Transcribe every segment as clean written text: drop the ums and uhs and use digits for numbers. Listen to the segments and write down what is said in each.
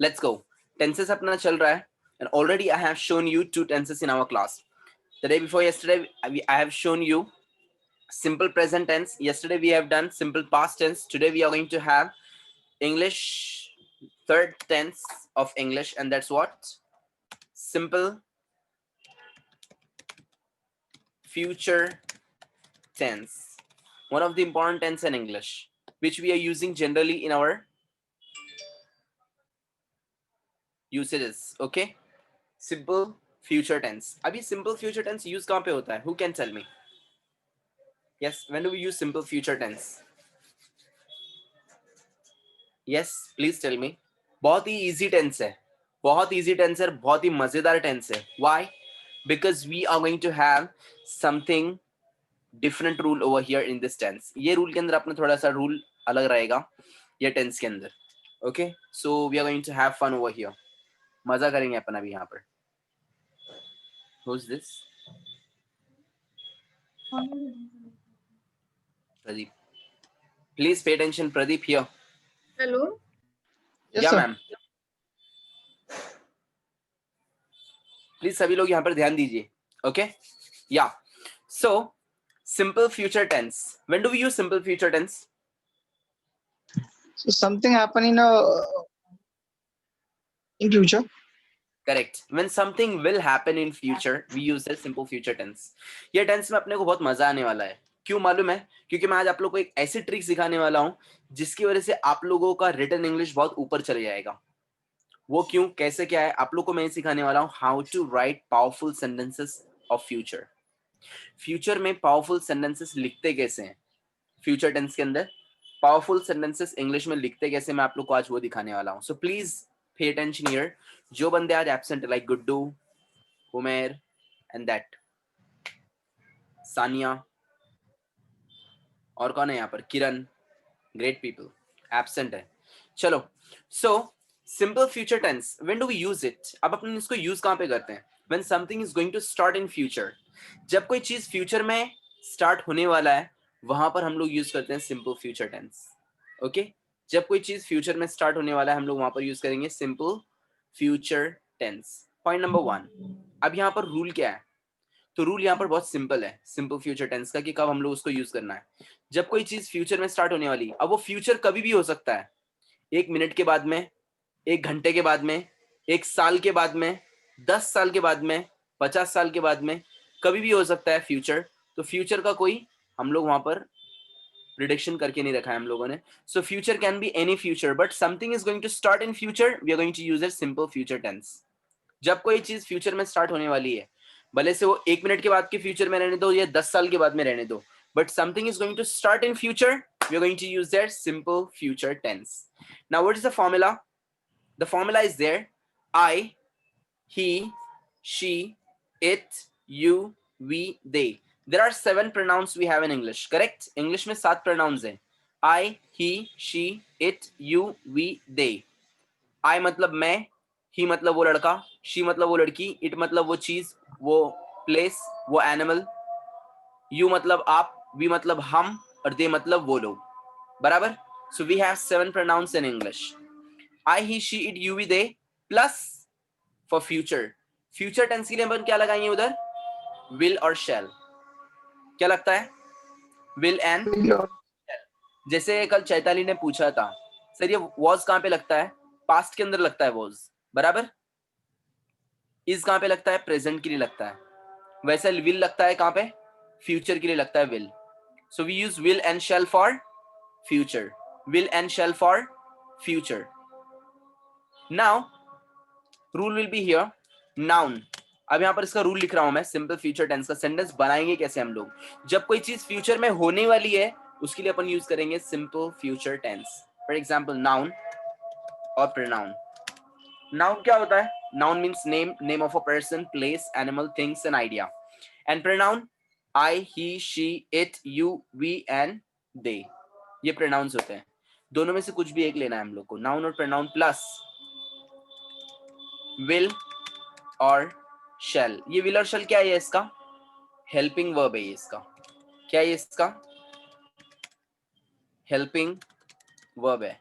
Let's go. Tenses अपना चल रहा है, and already I have shown you 2 tenses in our class. The day before yesterday, I have shown you simple present tense. Yesterday we have done simple past tense. Today we are going to have English third tense of English, and that's what? Simple future tense. One of the important tense in English, which we are using generally in our usages. Okay, simple future tense. अभी simple future tense use कहाँ पे होता है? Who can tell me? Yes, when do we use simple future tense? Yes, please tell me. बहुत ही easy tense है, बहुत easy tense है, बहुत ही मजेदार tense है. Why? Because we are going to have something different rule over here in this tense. ये rule के अंदर अपना थोड़ा सा rule अलग रहेगा ये tense के अंदर. Okay, so we are going to have fun over here. मजा करेंगे अपन अभी यहाँ पर. Who's this? Pradeep. Please pay attention, Pradeep here. Hello. Yes, Yeah, sir. ma'am. Please सभी लोग यहाँ पर ध्यान दीजिए. Okay? Yeah. So, simple future tense. When do we use simple future tense? So something happen in future. Correct. When something will happen in future, we use the simple future tense. ये tense में अपने को बहुत मजा आने वाला है. क्यों मालूम है? क्योंकि मैं आज आप लोगों को एक ऐसी ट्रिक सिखाने वाला हूँ जिसकी वजह से आप लोगों का रिटन इंग्लिश बहुत ऊपर चले जाएगा. वो क्यों, कैसे, क्या है, आप लोग को मैं सिखाने वाला हूँ. How to write powerful sentences of future. Future में पावरफुल सेंटेंसेस लिखते कैसे हैं, फ्यूचर टेंस के अंदर पावरफुल सेंटेंसेस इंग्लिश में लिखते कैसे, मैं आप लोग को आज वो दिखाने वाला हूँ. So please pay attention here. जो बंदे आज absent like Guddu, Umer and that Sania, और कौन है यहाँ पर, किरण, ग्रेट पीपल एब्सेंट है. चलो, so simple future tense, when do we use it? अब अपन इसको यूज कहाँ पे करते हैं? When something is going to start in future. जब कोई चीज फ्यूचर में स्टार्ट होने वाला है वहां पर हम लोग यूज करते हैं सिंपल फ्यूचर टेंस. ओके, जब कोई चीज फ्यूचर में स्टार्ट होने वाला है हम लोग वहां पर यूज करेंगे simple future tense. Point number 1. अब यहाँ पर रूल क्या है? तो रूल यहाँ पर बहुत सिंपल है सिंपल फ्यूचर टेंस का कि कब हम लोग उसको यूज करना है. जब कोई चीज फ्यूचर में स्टार्ट होने वाली, अब वो फ्यूचर कभी भी हो सकता है. 1 मिनट के बाद में, 1 घंटे के बाद में, 1 साल के बाद में, 10 साल के बाद में, 50 साल के बाद में, कभी भी हो सकता है फ्यूचर. तो फ्यूचर का कोई हम लोग वहां पर प्रिडिक्शन करके नहीं रखा है हम लोगों ने. So future can be any future, but something is going to start in future, we are going to use it simple future tense. जब कोई चीज फ्यूचर में स्टार्ट होने वाली है, भले से वो 1 मिनट के बाद के फ्यूचर में रहने दो या 10 साल के बाद में रहने दो, but something is going to start in future, we are going to use that simple future tense. Now what is the formula? The formula is there. I, he, she, it, you, we, they. There are 7 pronouns we have in English. Correct? English में 7 pronouns हैं. I, he, she, it, you, we, they. I मतलब मैं, he मतलब वो लड़का, she मतलब वो लड़की, it मतलब वो चीज, वो place, वो animal, you मतलब आप, we मतलब हम, और they मतलब वो लोग. बराबर? So we have 7 pronouns in English. I, he, she, it, you, we, they, plus for future. Future tense के लिए अपन क्या लगाएंगे उधर? Will और shall. क्या लगता है? Will and shall. जैसे कल चैताली ने पूछा था, सर ये was कहाँ पे लगता है? Past के अंदर लगता है was. बराबर? is कहाँ पे लगता है? Present के लिए लगता है. वैसे will लगता है कहाँ पे? Future के लिए लगता है will. So we use will and shall for future. Will and shall for future. Now rule will be here. Noun, अब यहाँ पर इसका रूल लिख रहा हूं मैं. सिंपल फ्यूचर टेंस का सेंटेंस बनाएंगे कैसे हम लोग? जब कोई चीज फ्यूचर में होने वाली है उसके लिए अपन यूज करेंगे simple future tense. For example noun और प्रोनाउन. नाउन क्या होता है? Noun means name, name of a person, place, animal, things and idea. And pronoun I, he, she, it, you, we and they. ये pronouns होते हैं. दोनों में से कुछ भी एक लेना है हम लोग को. नाउन और प्रोनाउन प्लस विल और शैल. ये विल और शैल क्या है? इसका हेल्पिंग वर्ब है. इसका क्या है? इसका हेल्पिंग वर्ब है.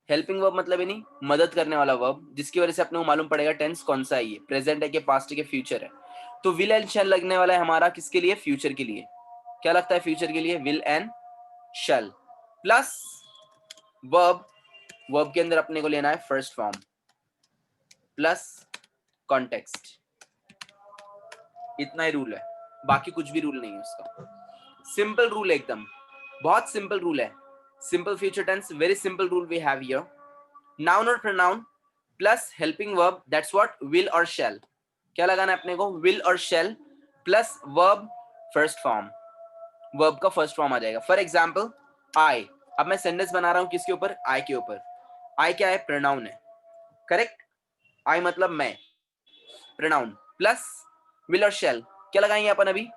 हेल्पिंग वर्ब मतलब ही नहीं, मदद करने वाला वर्ब, जिसकी वजह से अपने को मालूम पड़ेगा टेंस कौन सा है, ये प्रेजेंट है कि पास्ट है कि फ्यूचर है। तो विल एंड शैल लगने वाला है हमारा किसके लिए, फ्यूचर के लिए। क्या लगता है फ्यूचर के लिए, will and shell plus verb, verb के अंदर अपने को लेना है फर्स्ट फॉर्म प्लस कॉन्टेक्स्ट। इतना ही रूल है, बाकी कुछ भी रूल नहीं है उसका। सिंपल रूल है एकदम, बहुत सिंपल रूल है। Simple future tense, very simple rule we have here. Noun और pronoun plus helping verb, that's what, will और शैल। क्या लगाना है अपने को, विल और shall plus verb first form, verb का फर्स्ट फॉर्म आ जाएगा। फॉर एग्जाम्पल आई, अब मैं सेंटेंस बना रहा हूं किसके ऊपर, आई के ऊपर। आई क्या है, प्रोनाउन है, करेक्ट। आई मतलब मैं, प्रोनाउन प्लस विल और शैल। क्या लगाएंगे अपन अभी,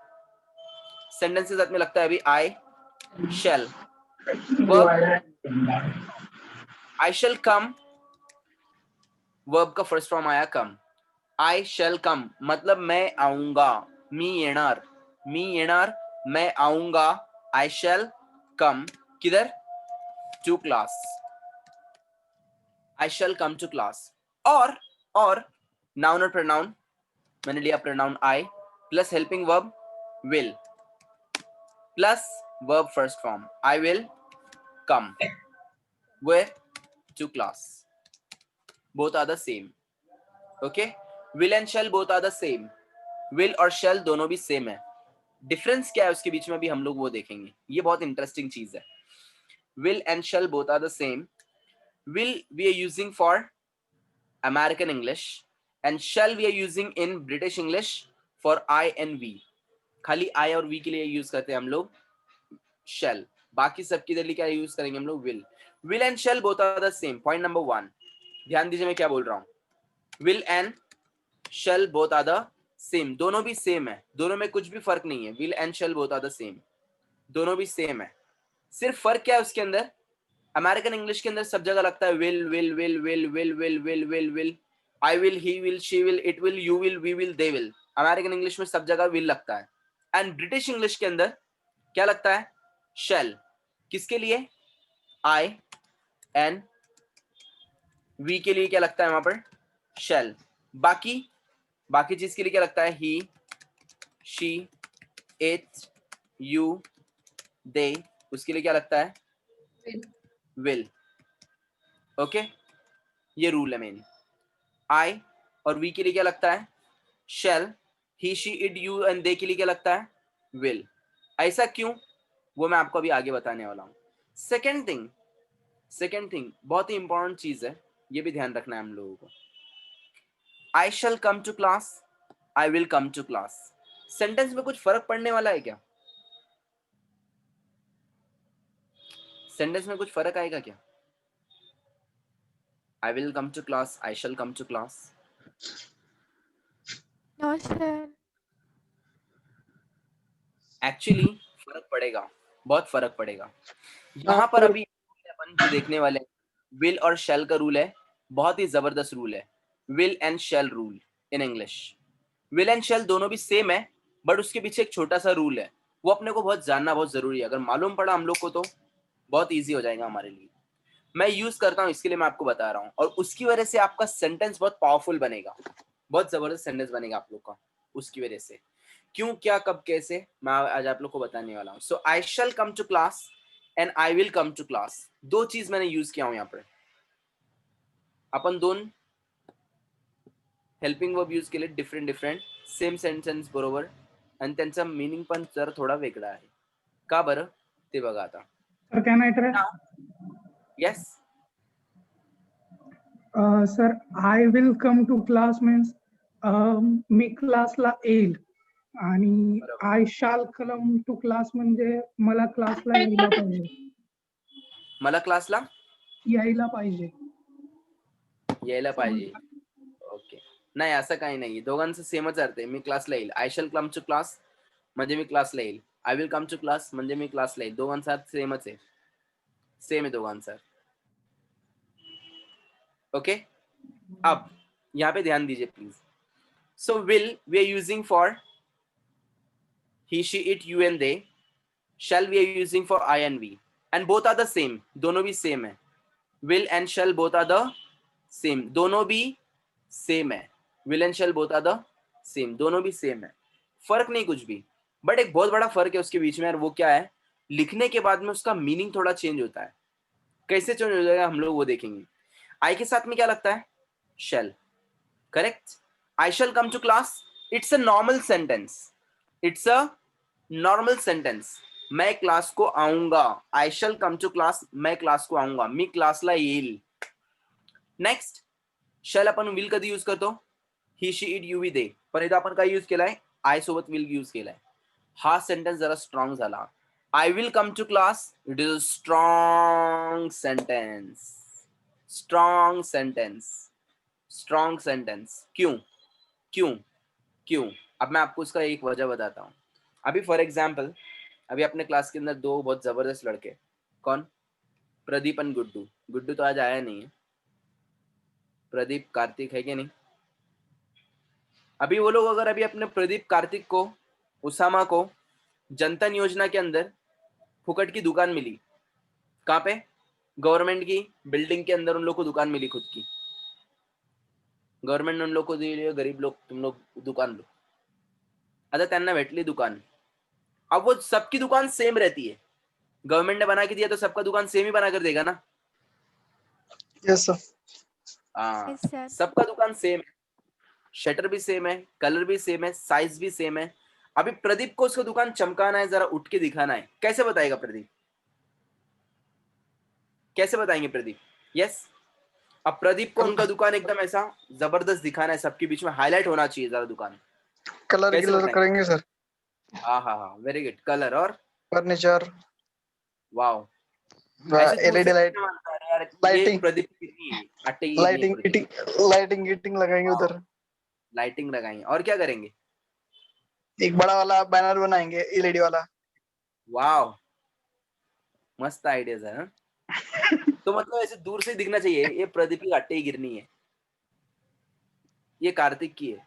सेंटेंस के साथ में लगता है अभी I shall, verb I shall come, verb का फर्स्ट फॉर्म आया कम। आई शैल कम मतलब मैं आऊंगा, मी येणार, मी येणार, मैं आऊंगा। आई शैल कम किधर, to class, I shall come to class. और नाउन और प्रोनाउन, मैंने लिया pronoun I plus helping verb will plus verb first form, I will come where, to class. Both are the same, okay. Will and shall both are the same, will और shall दोनों भी same है। Difference क्या है उसके बीच में भी हम लोग वो देखेंगे, ये बहुत इंटरेस्टिंग चीज है। Will and shall both are the same, will we are using for American English and shall we are using in British English for I and we। खाली I और we के लिए यूज करते हैं हम लोग shall, बाकी सब के लिए क्या यूज करेंगे हम लोग, will। will and shall both are the same, point number 1। ध्यान दीजिए मैं क्या बोल रहा हूँ, will and shall both are the same, दोनों भी सेम है, दोनों में कुछ भी फर्क नहीं है। will and shall both are the same, दोनों भी सेम है। सिर्फ फर्क क्या है उसके अंदर, अमेरिकन इंग्लिश के अंदर सब जगह लगता है will will will will will will will will will, I will, he will, she will, it will, you will, we will, they will. American English में सब जगह विल लगता है। एंड ब्रिटिश इंग्लिश के अंदर क्या लगता है, शैल। किसके लिए, आई एंड वी के लिए क्या लगता है वहां पर, शैल। बाकी चीज के लिए क्या लगता है, he, she, it, you, they, उसके लिए क्या लगता है, विल। ओके, ये रूल है मेन। आई और वी के लिए क्या लगता है, shall. He, she, it, you and they के लिए क्या लगता है, विल। ऐसा क्यों, वो मैं आपको अभी आगे बताने वाला हूँ। सेकेंड थिंग बहुत ही इंपॉर्टेंट चीज है, ये भी ध्यान रखना है हम लोगों को। I shall come to class, I will come to class, sentence में कुछ फर्क पड़ने वाला है क्या, सेंटेंस में कुछ फर्क आएगा क्या, I will come to class, I shall come to class. No, sir. Actually फर्क पड़ेगा, बहुत फर्क पड़ेगा। यहाँ पर अभी अपन जो देखने वाले विल और शैल का रूल है, बहुत ही जबरदस्त रूल है, will and shell rule in English. Will and शैल दोनों भी सेम है, बट उसके पीछे एक छोटा सा रूल है, वो अपने को बहुत जानना बहुत जरूरी है। अगर मालूम पड़ा हम लोग को तो बहुत ईजी हो जाएगा हमारे लिए। मैं यूज करता हूँ इसके लिए मैं आपको बता रहा हूँ, और उसकी वजह से आपका सेंटेंस बहुत पावरफुल बनेगा, बहुत जबरदस्त सेंटेंस बनेगा आप लोग का उसकी वजह से। क्यों, क्या, कब, कैसे, मैं आज आप लोग को बताने वाला हूँ। So I shall come to class and I will come to class, दो चीज मैंने यूज किया हूं यहाँ पर। अपन दोन हेल्पिंग वर्ब यूज केले, डिफरंट सेम सेंटेन्स बरोबर, आणि त्यांचा मीनिंग पण जरा थोडा वेगळा आहे। का बरं ते बघा आता। सर क्या नाइट रे yes, sir I will come to class means मी क्लासला येईल आणि आय शाल कम टू क्लास म्हणजे मला क्लासला यायला पाहिजे मला क्लासला यायला पाहिजे यायला पाहिजे, ओके। नाही असं काही नाही, दोघांचं सेमच अर्थ आहे। मी क्लासला येईल, I shall come to class म्हणजे मी क्लासला येईल, I will come to class म्हणजे मी क्लासला येईल, दोघांचा अर्थ सेमच आहे, सेम है दोघांचा। ओके, अब यहाँ पे ध्यान दीजिए please. So will we are using for he, she, it, you and they। shall we are using for I and we, and both are the same, दोनों भी सेम है। Will and shall both are the same, दोनों भी same है, will and shall both are the same, दोनों भी same है, फर्क नहीं कुछ भी, बट एक बहुत बड़ा फर्क है उसके बीच में, और वो क्या है, लिखने के बाद में उसका मीनिंग थोड़ा चेंज होता है। कैसे चेंज हो जाएगा हम लोग वो देखेंगे। आई के साथ में क्या लगता है, shall, correct. I shall come to class, it's a normal sentence, it's a normal sentence, मैं क्लास को आऊंगा, I shall come to class, मैं क्लास को आऊंगा, मी क्लासला येईल। नेक्स्ट, शैल आपण विल कधी यूज करतो, ही शी इट यू वी दे, पण इथं आपण काय यूज केलाय, आय सोबत विल यूज केलाय, हा सेंटेन्स जरा स्ट्रॉंग झाला। I will come to class, it is a strong sentence, strong sentence, strong sentence. क्यों क्यों क्यों, अब मैं आपको उसका एक वजह बताता हूँ। अभी फॉर एग्जाम्पल, अभी अपने क्लास के अंदर दो बहुत जबरदस्त लड़के, कौन, प्रदीप और गुड्डू, गुड्डू तो आज आया नहीं है, प्रदीप कार्तिक है कि नहीं। अभी वो लोग अगर अभी अपने प्रदीप कार्तिक को, उसामा को जनधन योजना के अंदर फुकट की दुकान मिली, कहाँ पे, गवर्नमेंट की बिल्डिंग के अंदर उन लोग को दुकान मिली खुद की, गवर्नमेंट ने उन लोग को दी, गरीब लोग तुम लोग दुकान लो, आता त्यांना भेटली दुकान। अब वो सबकी दुकान सेम रहती है, गवर्नमेंट ने बना के दिया तो सबका दुकान सेम ही बना कर देगा ना। Yes sir. हाँ, Yes, sir. सबका दुकान सेम है, शटर भी सेम है, कलर भी सेम है, साइज भी सेम है। अभी प्रदीप को उसका दुकान चमकाना है, जरा उठ के दिखाना है, कैसे बताएगा प्रदीप, कैसे बताएंगे प्रदीप, यस। अब प्रदीप को उनका दुकान एकदम ऐसा जबरदस्त दिखाना है, सबके बीच में हाईलाइट होना चाहिए जरा दुकान, कलर कैसे गिलर बताएंगे? करेंगे सर, हाँ हाँ हाँ, वेरी गुड, कलर और फर्नीचर, वाओ, ऐसे दूर से एलईडी लाइट, देखने में लगता है यार ये लाइटिंग, प्रदीप की नहीं है, अट्टे की नहीं है lighting Pradeep. Heating, lighting heating लगाएंगे उधर, लाइटिंग लगाएंगे और क्या करेंगे, एक बड़ा वाला बैनर बनाएंगे एलईडी वाला। वाओ, मस्त आइडियाज है, हाँ? तो मतलब ऐसे दूर से दिखना चाहिए ये प्रदीप की अट्टे ही गिरनी है, ये कार्तिक की है,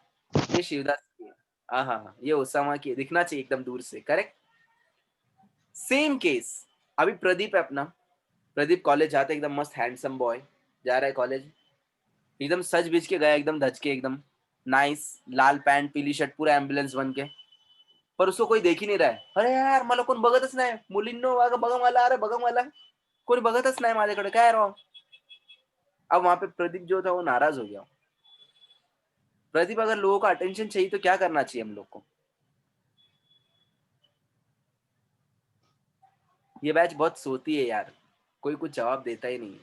ये शिवदास की है, हाँ हाँ हाँ, ये ओसामा की है, दिखना चाहिए एकदम दूर से, करेक्ट। सेम केस, अभी प्रदीप है अपना, प्रदीप कॉलेज जाते एकदम मस्त हैंडसम बॉय, जा रहा है कॉलेज, एकदम सज बिज के गया, एकदम धज के, एकदम नाइस, लाल पैंट पीली शर्ट, पूरा एम्बुलेंस बन के, पर उसको कोई देख ही नहीं रहा है। अरे यार मला कोण बघतच नाही, मुलींनो बघा मला, अरे बघा मला, कोणी बघतच नाही माझ्याकडे, काय राव। अब वहां पे प्रदीप जो था वो नाराज हो गया। प्रदीप, अगर लोगों का अटेंशन चाहिए तो क्या करना चाहिए हम लोग को। ये बैच बहुत सोती है यार, कोई कुछ जवाब देता ही नहीं है।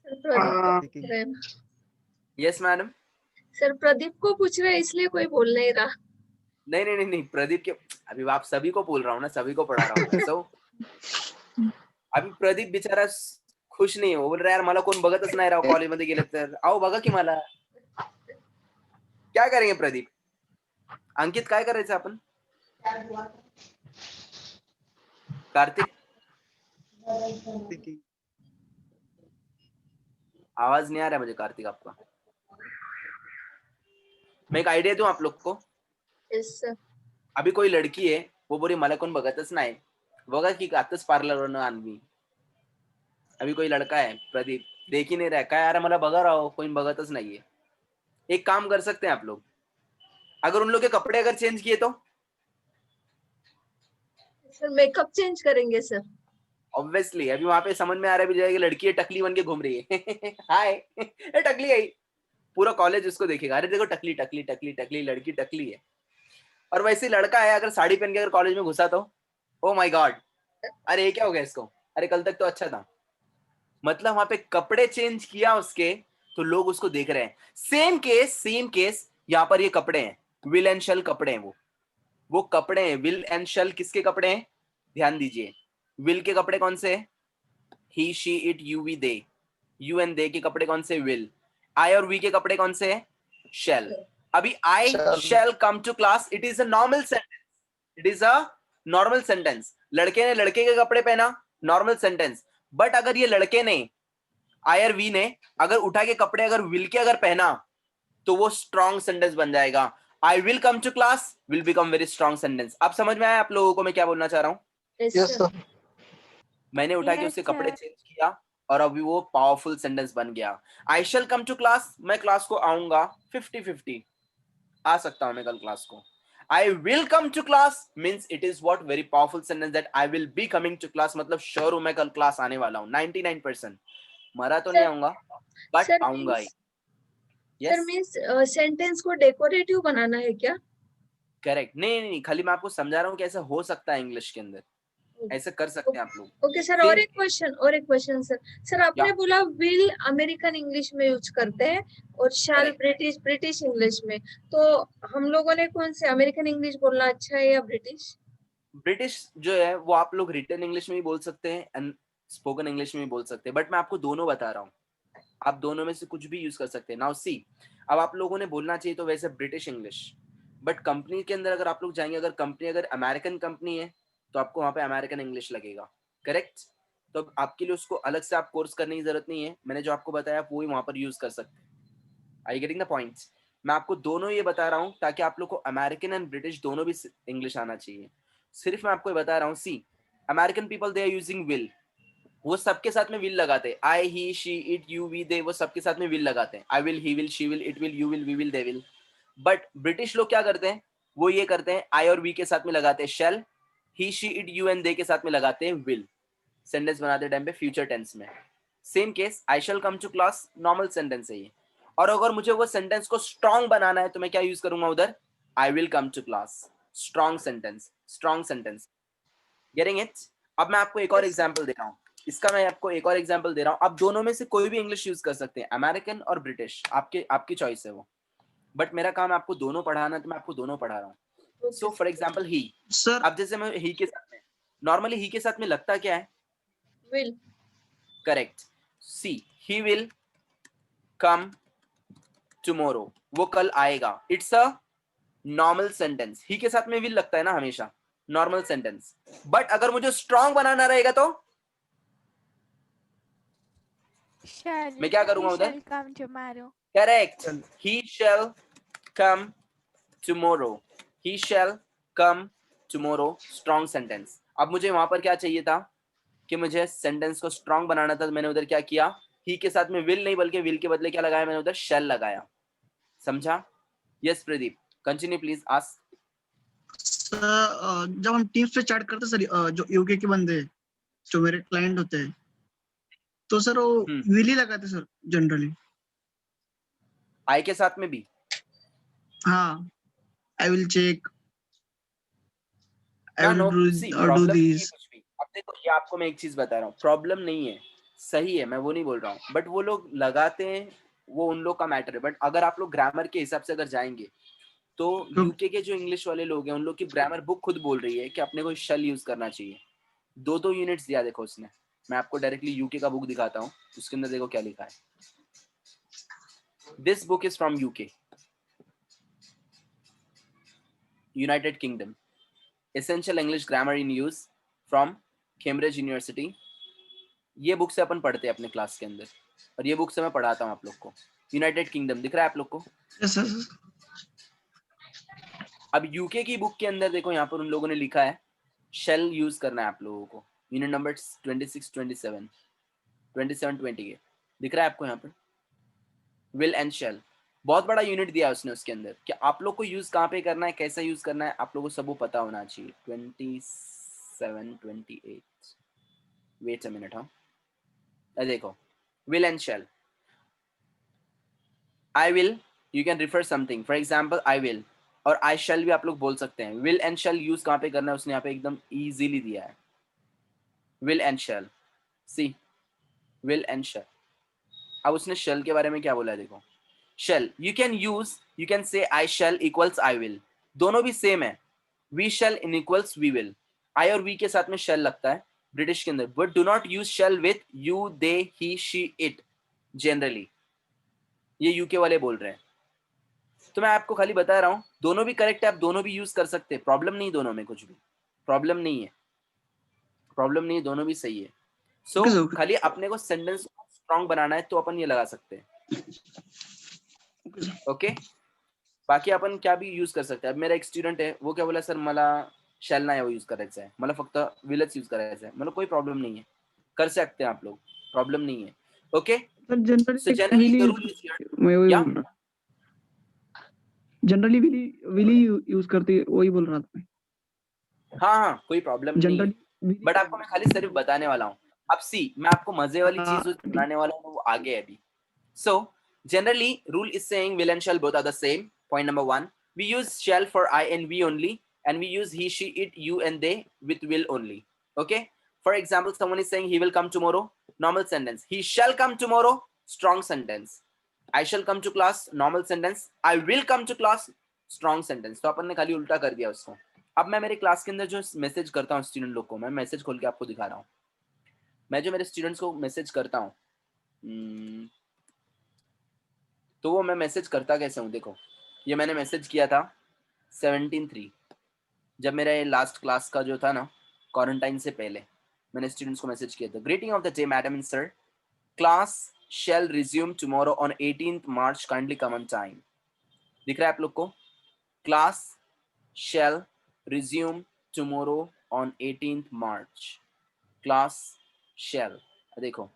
सर प्रदीप को पूछ रहे हैं। Yes madam. सर प्रदीप को पूछ रहे हैं इसलिए कोई बोल नहीं रहा। नहीं नहीं नहीं नहीं, प्रदीप के, अभी आप सभी को बोल रहा हूँ ना, सभी को पढ़ा रहा हूँ मैं। सो अभी प्रदीप बेचारा खुश नाही, वो बोल रहा यार मला कोण बघतच नाही राव, कॉलेजमध्ये गेले तर आओ बघा की मला। क्या करेंगे प्रदीप, अंकित काय करायचं आपण, कार्तिक आवाज नहीं आ रहा है मुझे कार्तिक आपका। मैं एक आइडिया दूं आप लोग को। Yes sir. अभी कोई लड़की है, वो बोली मला कोण बघतच नाही, बघा की आताच पार्लरवरनं आणली। अभी कोई लड़का है प्रदीप, देख ही नहीं रहा है, काय यार मला बघा राव, कोई बघतच नाहीये। एक काम कर सकते हैं आप लोग, अगर उन लोग के कपड़े अगर चेंज किए तो सर मेकअप चेंज करेंगे सर। ऑब्वियसली अभी वहां पे समझ में आ रहा है भी जाएगी, लड़की है टकली बन के घूम रही है हाय ए टकली आई, पूरा कॉलेज उसको देखेगा, अरे देखो टकली टकली टकली टकली लड़की टकली है। और वैसे ही लड़का है, अगर साड़ी पहन के अगर कॉलेज में घुसा तो ओ माय गॉड, अरे ये क्या हो गया इसको, अरे कल तक तो अच्छा था। मतलब वहां पे कपड़े चेंज किया उसके, तो लोग उसको देख रहे हैं। सेम केस यहाँ पर ये कपड़े हैं, विल एंड शैल कपड़े हैं, वो कपड़े हैं। विल एंड शैल किसके कपड़े हैं, ध्यान दीजिए। विल के कपड़े कौन से, he she it you we they, you and they के कपड़े कौन से, विल। आई और वी के कपड़े कौन से हैं, शैल। अभी I shall come to class, it is a normal sentence, it is a normal sentence. लड़के ने लड़के के कपड़े पहना, नॉर्मल सेंटेंस। बट अगर ये लड़के ने, आई और वी ने अगर उठा के कपड़े अगर विल के अगर पहना, तो वो स्ट्रॉन्ग सेंटेंस बन जाएगा। I will come to class will become very strong sentence. आप समझ में आया आप लोगों को मैं क्या बोलना चाह रहा हूँ। Yes yes sir. सर। मैंने उठा के Yes, उसके कपड़े sir. चेंज किया और अभी वो पावरफुल सेंटेंस बन गया। आई शैल कम टू क्लास, मैं क्लास को आऊंगा 50-50, आ सकता हूं मैं कल क्लास को। I will come to class means it is what very powerful sentence that I will be coming to class, मतलब श्योर हूं मैं कल क्लास आने वाला हूं 99%। मरा तो नहीं सर आऊंगा बट सर आऊंगा ही। सर यस मीन्स सेंटेंस को डेकोरेटिव बनाना है क्या? करेक्ट। नहीं नहीं नहीं, खाली मैं आपको समझा रहा हूँ कि ऐसा हो सकता है इंग्लिश के अंदर, ऐसे कर सकते हैं आप लोग। ओके सर, सेम और एक क्वेश्चन सर। सर आपने या बोला विल अमेरिकन इंग्लिश में यूज करते हैं और शैल करेक्ट। ब्रिटिश इंग्लिश में, तो हम लोगों ने कौन से अमेरिकन इंग्लिश बोलना अच्छा है या ब्रिटिश? ब्रिटिश जो है वो आप लोग रिटन इंग्लिश में भी बोल सकते हैं एंड स्पोकन इंग्लिश में भी बोल सकते हैं, बट मैं आपको दोनों बता रहा हूँ, आप दोनों में से कुछ भी यूज कर सकते हैं। नाउ सी, अब आप लोगों ने बोलना चाहिए तो वैसे ब्रिटिश इंग्लिश, बट कंपनी के अंदर अगर आप लोग जाएंगे, अगर कंपनी अगर अमेरिकन कंपनी है तो आपको वहां पे अमेरिकन इंग्लिश लगेगा, करेक्ट। तो अब आपके लिए उसको अलग से आप कोर्स करने की जरूरत नहीं है, मैंने जो आपको बताया वो ही वहां पर यूज कर सकते हैं। आई यू गेटिंग द पॉइंट्स? मैं आपको दोनों ये बता रहा हूँ ताकि आप लोग को अमेरिकन एंड ब्रिटिश दोनों भी इंग्लिश आना चाहिए। सिर्फ मैं आपको ये बता रहा हूँ, see American people they are using will, वो सबके साथ में विल लगाते हैं, I he she it you we they, वो सबके साथ में विल लगाते हैं, I will he will she will it will you will we will they will. But British लोग क्या करते हैं, वो ये करते हैं आई और वी के साथ में लगाते हैं shall, he she it you and they के साथ में लगाते हैं विल, सेंटेंस बनाते टाइम पे फ्यूचर टेंस में। Same case I shall come to class normal sentence है ये, और अगर मुझे वो सेंटेंस को स्ट्रॉन्ग बनाना है तो मैं क्या यूज करूंगा उधर, I will come to class, strong sentence, strong sentence. Getting it? अब मैं आपको एक और Yes, sir. एग्जांपल दे रहा हूँ, इसका मैं आपको एक और एग्जांपल दे रहा हूँ। आप दोनों में से कोई भी इंग्लिश यूज कर सकते हैं, अमेरिकन और ब्रिटिश, आपकी चॉइस है वो, बट मेरा काम है आपको दोनों पढ़ाना, तो मैं आपको दोनों पढ़ा रहा हूँ। Okay, so for example he, sir अब जैसे मैं ही के साथ में, नॉर्मली ही के साथ में लगता क्या है, will. Correct. See he will come tomorrow, वो कल आएगा, it's a normal sentence, he के साथ में विल लगता है ना हमेशा, नॉर्मल सेंटेंस। बट अगर मुझे स्ट्रॉन्ग बनाना रहेगा तो Shall. मैं क्या He करूंगा उधर, shall come tomorrow. Correct, he shall come tomorrow, he shall come tomorrow, strong sentence. अब मुझे वहां पर क्या चाहिए था कि मुझे सेंटेंस को स्ट्रॉन्ग बनाना था, तो मैंने उधर क्या किया, ही के साथ में विल नहीं बल्कि विल के बदले क्या लगाया मैंने उधर, शेल लगाया। समझा? Yes Pradeep, continue please ask. Sir जब हम टीम से चैट करते सर, जो यूके के बंदे जो मेरे क्लाइंट होते हैं, तो सर वो विल ही लगाते सर जनरली। आई के साथ में भी हाँ, आई विल चेक, आई ना, will no do see do problem नहीं है दिस। कुछ भी। अब देखो ये आपको मैं एक चीज बता रहा हूँ, प्रॉब्लम नहीं है, सही है, मैं वो नहीं बोल रहा हूँ, बट वो लोग लगाते हैं, वो उन लोग का मैटर है। बट अगर आप लोग ग्रामर के हिसाब से अगर जाएंगे तो यूके के जो इंग्लिश वाले लोग हैं उन लोग की ग्रामर बुक खुद बोल रही है कि अपने को शल यूज करना चाहिए। 2-2 यूनिट्स दिया देखो उसने, मैं आपको डायरेक्टली यूके का बुक दिखाता हूँ, उसके अंदर देखो क्या लिखा है। This book is from UK, United kingdom, essential English grammar in use from Cambridge university. ये बुक से अपन पढ़ते हैं अपने क्लास के अंदर, और ये बुक से मैं पढ़ाता हूँ आप लोग को। यूनाइटेड किंगडम दिख रहा है आप लोग को? Yes sir. अब यूके की बुक के अंदर देखो, यहाँ पर उन लोगों ने लिखा है शेल यूज करना है आप लोगों को, यूनिट नंबर 26, 27, 27, 20 के दिख रहा है आपको यहाँ पर, विल एंड शेल। बहुत बड़ा यूनिट दिया है उसने उसके अंदर कि आप लोग को यूज कहाँ पे करना है, कैसा यूज करना है, आप लोगों को सब वो पता होना चाहिए। 27, 28, वेट अ मिनट। हाँ देखो, will and shall, I will, you can refer something, for example I will और आई शेल भी आप लोग बोल सकते हैं। विल एंड शेल यूज कहाँ पे करना है उसने यहाँ पे एकदम इजीली दिया है, will and shall. See will and shall. अब उसने शेल के बारे में क्या बोला है देखो, shall you can use, you can say I shall equals I will, दोनों भी सेम है, वी शेल इन इक्वल्स वी विल, आई और वी के साथ में शेल लगता है ब्रिटिश के अंदर, but do not use shall with you they he she it generally, ये यूके वाले बोल रहे हैं। तो मैं आपको खाली बता रहा हूँ दोनों भी करेक्ट है, आप दोनों भी यूज कर सकते हैं, प्रॉब्लम नहीं, दोनों में कुछ भी प्रॉब्लम नहीं है, प्रॉब्लम नहीं है, दोनों भी सही है। सो ओके सर, खाली अपने को सेंटेंस स्ट्रॉन्ग बनाना है तो अपन ये लगा सकते हैं, ओके सर। ओके। बाकी आपण क्या भी यूज कर सकते हैं। अब मेरा एक स्टुडंट आहे, वो क्या बोला, सर मला शेल नाही यूज करायचा आहे, मला फक्त विलच यूज करायचा आहे, मला कोई प्रॉब्लेम नाही आहे, कर सकते हैं आप लोग, प्रॉब्लम नहीं है. Okay, sir generally so generally the willy rule is here. मैं वही Yeah. बोल रहा जनरली विली विली यूज करते वही बोल रहा था मैं हाँ, कोई प्रॉब्लम नहीं है, जनरली बट आपको मैं खाली सिर्फ बताने वाला हूँ. अब सी, मैं आपको मजे वाली चीज जो सुनाने वाला हूँ वो आगे है अभी. So generally rule is saying will and shall both are the same. Point number 1, we use shall for I and we only, and we use he, she, it, you and they with will only. Okay, for example, someone is saying he will come tomorrow, normal sentence. He shall come tomorrow, strong sentence. I shall come to class, normal sentence. I will come to class, strong sentence. तो अपन ने खाली उल्टा कर दिया उसको. अब मैं मेरे क्लास के अंदर जो मैसेज करता हूँ स्टूडेंट लोग को, मैं मैसेज खोल के आपको दिखा रहा हूँ. मैं जो मेरे स्टूडेंट्स को मैसेज करता हूँ, तो वो मैं मैसेज करता कैसे हूँ. देखो, ये मैंने मैसेज किया था 17/3, जब मेरा ये लास्ट क्लास का जो था ना, क्वारंटाइन से पहले मैंने स्टूडेंट्स को मैसेज किया था. Greeting of the day madam and sir, class shall resume tomorrow on 18th March, kindly come on time. दिख रहा है आप लोग को? Class shall resume tomorrow on 18th March. Class shall, देखो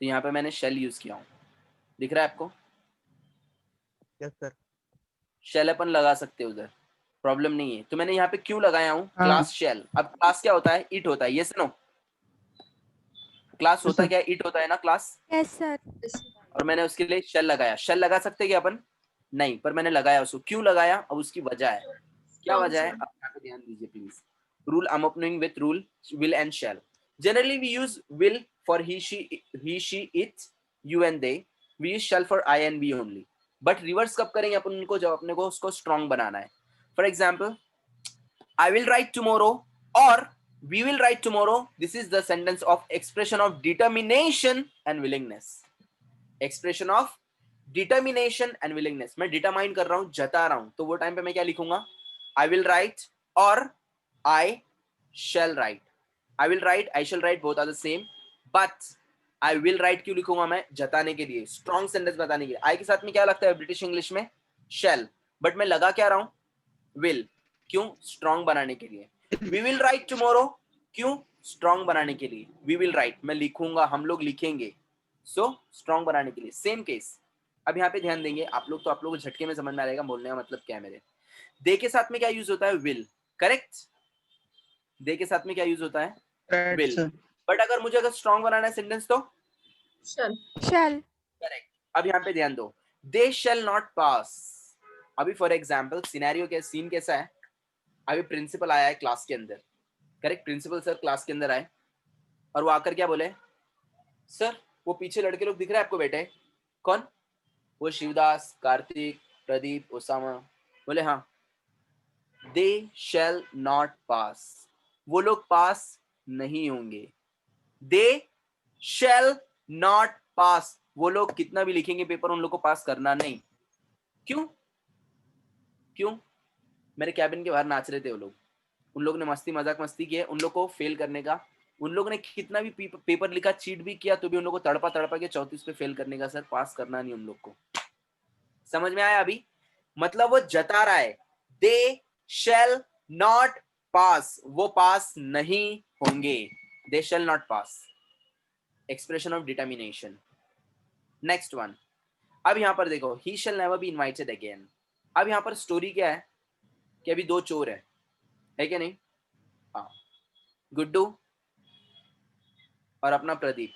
तो यहाँ पे मैंने शेल यूज किया हूँ. दिख रहा है आपको? Yes sir. शेल अपन लगा सकते हैं उधर, प्रॉब्लम नहीं है. तो मैंने यहाँ पे क्यों लगाया हूँ हाँ. Class shell. अब क्लास क्या होता है? इट होता है. Yes no? क्लास होता क्या है? इट होता है ना क्लास. Yes sir. और मैंने उसके लिए शेल लगाया. शेल लगा सकते हैं क्या अपन? नहीं, पर मैंने लगाया उसको. क्यों लगाया? अब उसकी वजह है. क्या वजह है? अब यहाँ पे ध्यान दीजिए please. Rule I am opening with rule will and shall. Generally we use will for he she it you and they. we use shall for I and we only. But reverse कब करेंगे अपन उनको? जब अपने को उसको strong बनाना है. For example, I will write tomorrow or we will write tomorrow. This is the sentence of expression of determination and willingness. Expression of determination and willingness. मैं determine कर रहा हूँ, जता रहा हूँ, तो वो टाइम पे मैं क्या लिखूंगा? I will write or I shall write. I will write, I shall write, both are the same. But I will write क्यों लिखूंगा मैं? जताने के लिए, स्ट्रॉन्ग सेंटेंस बताने के लिए. आई के साथ में क्या लगता है ब्रिटिश इंग्लिश में? shall. बट मैं लगा क्या रहा हूँ? will. क्यों? स्ट्रॉन्ग बनाने के लिए. we will write tomorrow. क्यों? स्ट्रॉन्ग बनाने के लिए. we will write, मैं लिखूंगा, हम लोग लिखेंगे. सो स्ट्रॉन्ग बनाने के लिए. Same case. अब यहाँ पे ध्यान देंगे आप लोग, तो आप लोग को झटके में समझ में आ जाएगा बोलने का मतलब क्या है मेरे. दे के साथ में क्या यूज होता है? will. करेक्ट. दे के साथ में क्या यूज होता है? will. बट अगर मुझे स्ट्रॉन्ग बनाना है सेंटेंस तो शल. करेक्ट. अब यहाँ पे ध्यान दो. दे शैल नॉट पास. अभी फॉर एग्जाम्पल सिनेरियो के सीन कैसा है? अभी प्रिंसिपल आया है क्लास के अंदर. करेक्ट, प्रिंसिपल सर क्लास के अंदर आए और वो आकर क्या बोले? सर वो पीछे लड़के लोग दिख रहे हैं आपको बैठे? कौन? वो शिवदास, कार्तिक, प्रदीप, ओसामा. बोले हाँ. दे शैल नॉट पास. वो लोग पास नहीं होंगे. They shall not pass. वो लोग कितना भी लिखेंगे पेपर, उन लोग को पास करना नहीं. क्यों? क्यों? मेरे कैबिन के बाहर नाच रहे थे वो लोग. उन लोगों ने मस्ती किए उन लोग को फेल करने का. उन लोगों ने कितना भी पेपर लिखा, चीट भी किया, तो भी उन लोग को तड़पा के 34 पे फेल करने का. सर पास करना नहीं उन लोग को. समझ में आया अभी? मतलब वो जता रहा है. They shall not pass. वो पास नहीं होंगे. They shall not pass. Expression of determination. Next one. अब यहां पर देखो, he shall never be invited again. अब यहां पर स्टोरी क्या है कि अभी दो चोर है क्या नहीं? हाँ, गुड्डू और अपना प्रदीप.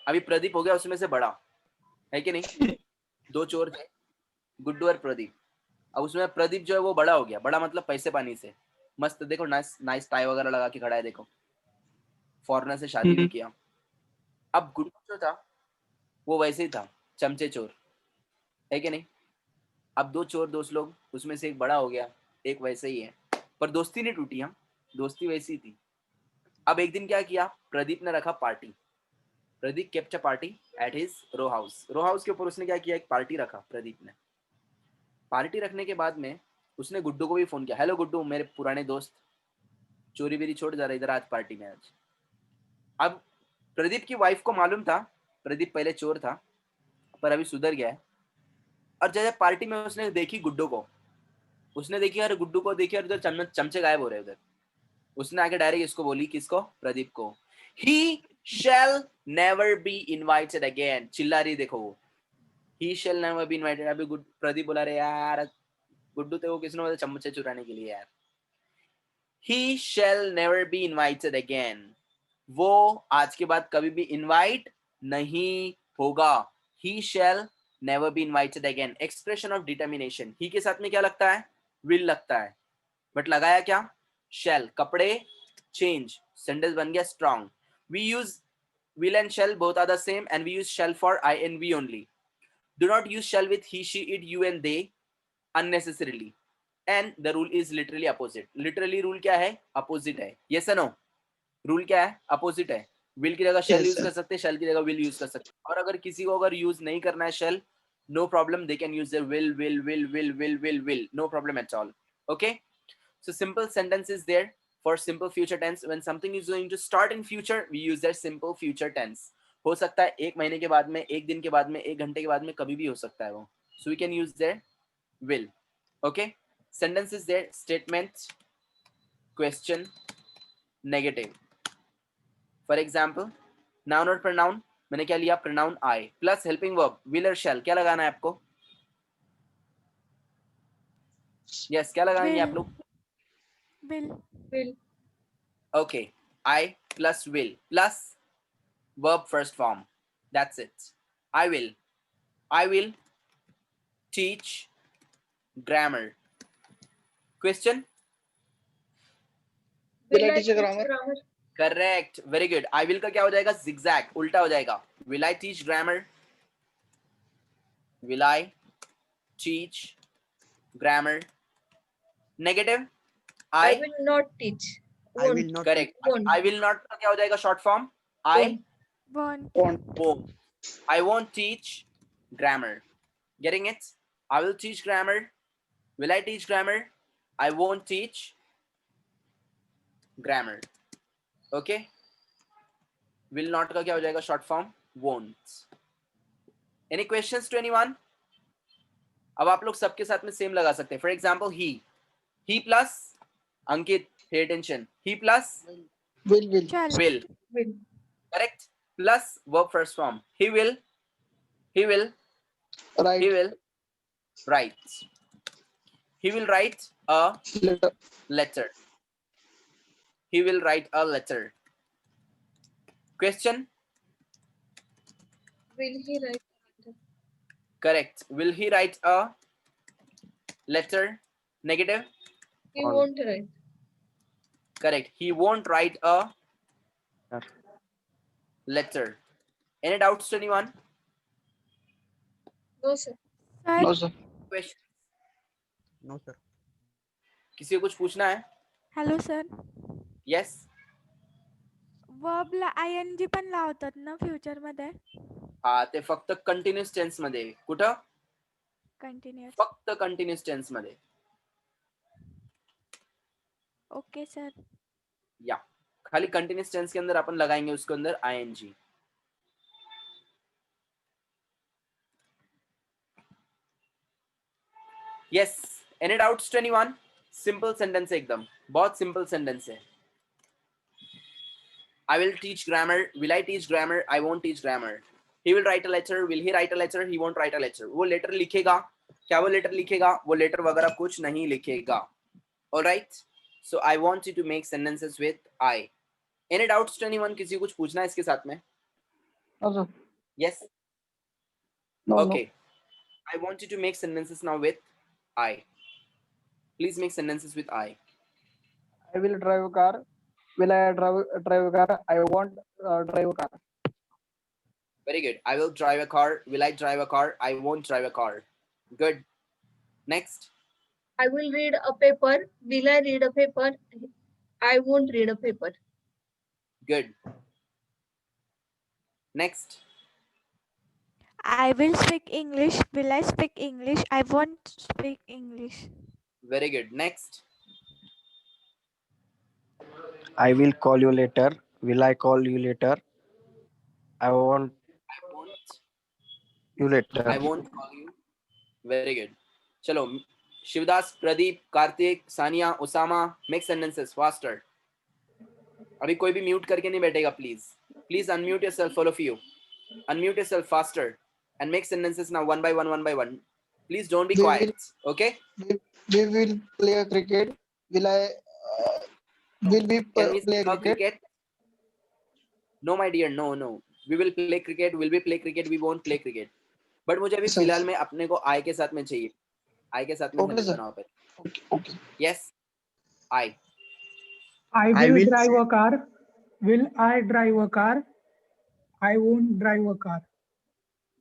अभी प्रदीप हो गया उसमें से बड़ा, है कि नहीं? दो चोर थे, गुड्डू और प्रदीप. अब उसमें प्रदीप जो है वो बड़ा हो गया. बड़ा मतलब पैसे पानी से. मस्त देखो, नाइस टाई वगैरह लगा के खड़ा है. देखो, फॉरेनर से शादी भी किया. अब गुड्डू जो था वो वैसे ही था, चमचे चोर, है कि नहीं? अब दो चोर दोस्त लोग, उसमें से एक बड़ा हो गया, एक वैसे ही है, पर दोस्ती नहीं टूटी. हाँ, दोस्ती वैसी थी. अब एक दिन क्या किया, प्रदीप ने रखा party. Pradeep kept a party at his row house. Row house के ऊपर उसने क्या किया, एक पार्टी रखा प्रदीप ने. पार्टी रखने के बाद में उसने गुड्डू को भी फोन किया. हेलो गुड्डू, मेरे पुराने दोस्त, चोरी बेरी छोड़ जा रहा इधर आज पार्टी में आज. अब प्रदीप की वाइफ को मालूम था प्रदीप पहले चोर था, पर अभी सुधर गया है. और जैसे पार्टी में उसने देखी गुड्डू को, उसने देखी अरे गुड्डू को देखी और उधर चमचे गायब हो रहे उधर, उसने आके डायरेक्ट इसको बोली, किसको, प्रदीप को, he shall never be invited again, चिल्ला रही देखो वो, he shall never be invited. अभी प्रदीप बोला रे यार गुड्डू थे वो किसने बोला चमचे चुराने के लिए यार, he shall never be invited again, वो आज के बाद कभी भी इनवाइट नहीं होगा, he shall never be invited again. Expression of determination, he के साथ में क्या लगता है, विल लगता है, बट लगाया क्या, शैल, कपड़े चेंज, सेंटेंस बन गया strong. We use will and shall, both are the same, and we use shall for I and we only. Do not use shall with he, she, it, you and they unnecessarily, and the rule is literally opposite. Literally rule क्या है, opposite है, yes or no, rule क्या है, opposite है, will की जगह shall Yes, use sir. कर सकते हैं, shall की जगह will use कर सकते हैं, और अगर किसी को अगर use नहीं करना है shall, no problem, they can use their will, no problem at all. Okay, so simple sentence is there for simple future tense. When something is going to start in future, we use their simple future tense. हो सकता है एक महीने के बाद में, एक दिन के बाद में, एक घंटे के बाद में, कभी भी हो सकता है वो, so we can use their will. Okay, sentence is there, statement, question, negative. For example, noun और pronoun, मैंने क्या लिया, pronoun I plus helping verb will or shall, क्या लगाना है आपको, yes, क्या लगाएंगे आप लोग, will, will, okay, I plus will plus verb first form, that's it. I will teach grammar. Question, Will I will I teach a teach grammar? grammar? correct, very good. I will का क्या हो जाएगा, zigzag, उल्टा हो जाएगा, will I teach grammar, will I teach grammar. Negative, I I, will not teach. I will Won't. not correct, Won't. I will not का क्या हो जाएगा, short form, I Won't. won't, won't, I won't teach grammar. Getting it, I will teach grammar, will I teach grammar, I won't teach grammar. Okay, will not का क्या हो जाएगा, short form, won't. Any questions to anyone? अब आप लोग सबके साथ में सेम लगा सकते हैं. For example, he plus Ankit, pay attention, he plus Will. shall, will, Will. correct, plus verb first form, he will Right. write, he will write a Letter. letter, he will write a letter. Question, Will he write? correct, will he write a letter. Negative, He won't write. correct, he won't write a letter. Any doubts to anyone? No, sir. sir, No, sir. Question, No, sir. किसी को कुछ पूछना है? hello sir, Yes, verb ला ing पण लावतात ना future मध्ये, हा, ते फक्त कंटिन्युअस टेन्स मध्ये. कुठं, कंटिन्युअस, फक्त कंटिन्युअस टेन्स मध्ये. ओके सर, या खाली कंटिन्युअस टेंस के अंदर अपन लगाएंगे उसके अंदर ing. Yes, any doubts to anyone? Simple sentence है एकदम, बहुत सिंपल सेंटेंस है. I will teach grammar, will I teach grammar, I won't teach grammar. He will write a letter, will he write a letter, he won't write a letter. वो letter लिखेगा, क्या वो letter लिखेगा, वो letter वगैरह कुछ नहीं लिखेगा. All right, so I want you to make sentences with I. Any doubts to anyone? किसी को कुछ पूछना है इसके साथ में? No, sir. Yes. No, Okay. I want you to make sentences now with I. Please make sentences with I. I will drive a car. Will I drive a car? I won't drive a car. Very good. I will drive a car. Will I drive a car? I won't drive a car. Good. Next. I will read a paper. Will I read a paper? I won't read a paper. Good. Next. I will speak English, will I speak English, I won't speak English, Very good. Next. I will call you later. Will I call you later? I won't I won't. you later. I won't call you very good. चलो Shivdas, Pradeep, Kartik, Sania, Usama, make sentences faster. अभी कोई भी mute करके नहीं बैठेगा please. Please unmute yourself, all of you. Unmute yourself faster and make sentences now one by one, one by one. Please don't be We quiet. Okay? we will play cricket. Will I? Will we Can we play speak about cricket? cricket? No, my dear. No, no. We will play cricket. Will we play cricket? We won't play cricket. But मुझे अभी Sir. फिलहाल में अपने को I के साथ में चाहिए. I के साथ में Okay, sentence sir. बनाओ पहले. Okay. Okay. Yes. I. I I will will drive a car. Will I drive a car? I won't drive a car.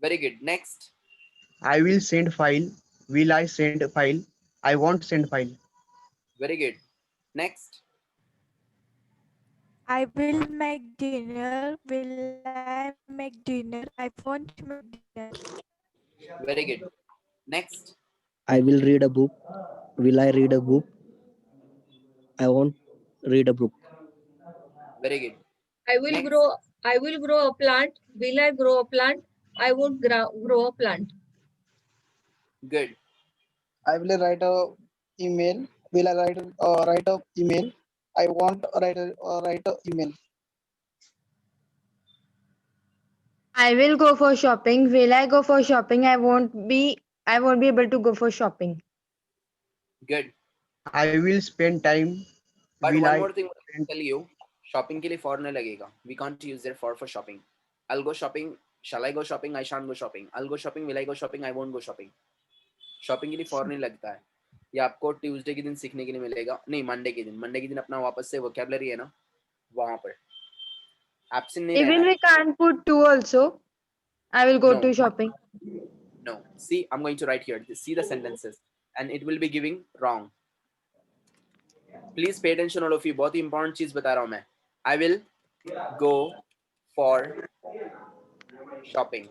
Very good. Next. I will send file. Will I send file? I won't send file. Very good. Next. I will make dinner. Will I make dinner? I won't make dinner. Very good. Next. I will read a book. Will I read a book? I won't read a book. Very good. I will Next. grow a plant. Will I grow a plant? I won't grow a plant. Good. I will write a email. Will I write a email? I won't write a email. I will go for shopping. Will I go for shopping? I won't be able to go for shopping. Good. I will spend time. But Will one I more thing I'll tell you, shopping के लिए for नहीं लगेगा. We can't use that for shopping. I'll go shopping. Shall I go shopping? I shan't go shopping. I'll go shopping. Will I go shopping? I won't go shopping. Shopping के लिए for नहीं लगता है. ये आपको Tuesday के दिन सीखने के लिए मिलेगा. नहीं, मंडे के दिन. मंडे के दिन अपना वापस से वोकैबुलरी है ना, वहाँ पर एब्सेंट नहीं रहना Even है. we can't put two also. I will go No. to shopping. No. See, I'm going to write here. See the sentences, and it will be giving wrong. Please pay attention, all of you. बहुत ही important चीज बता रहा हूँ मैं. I will go for shopping.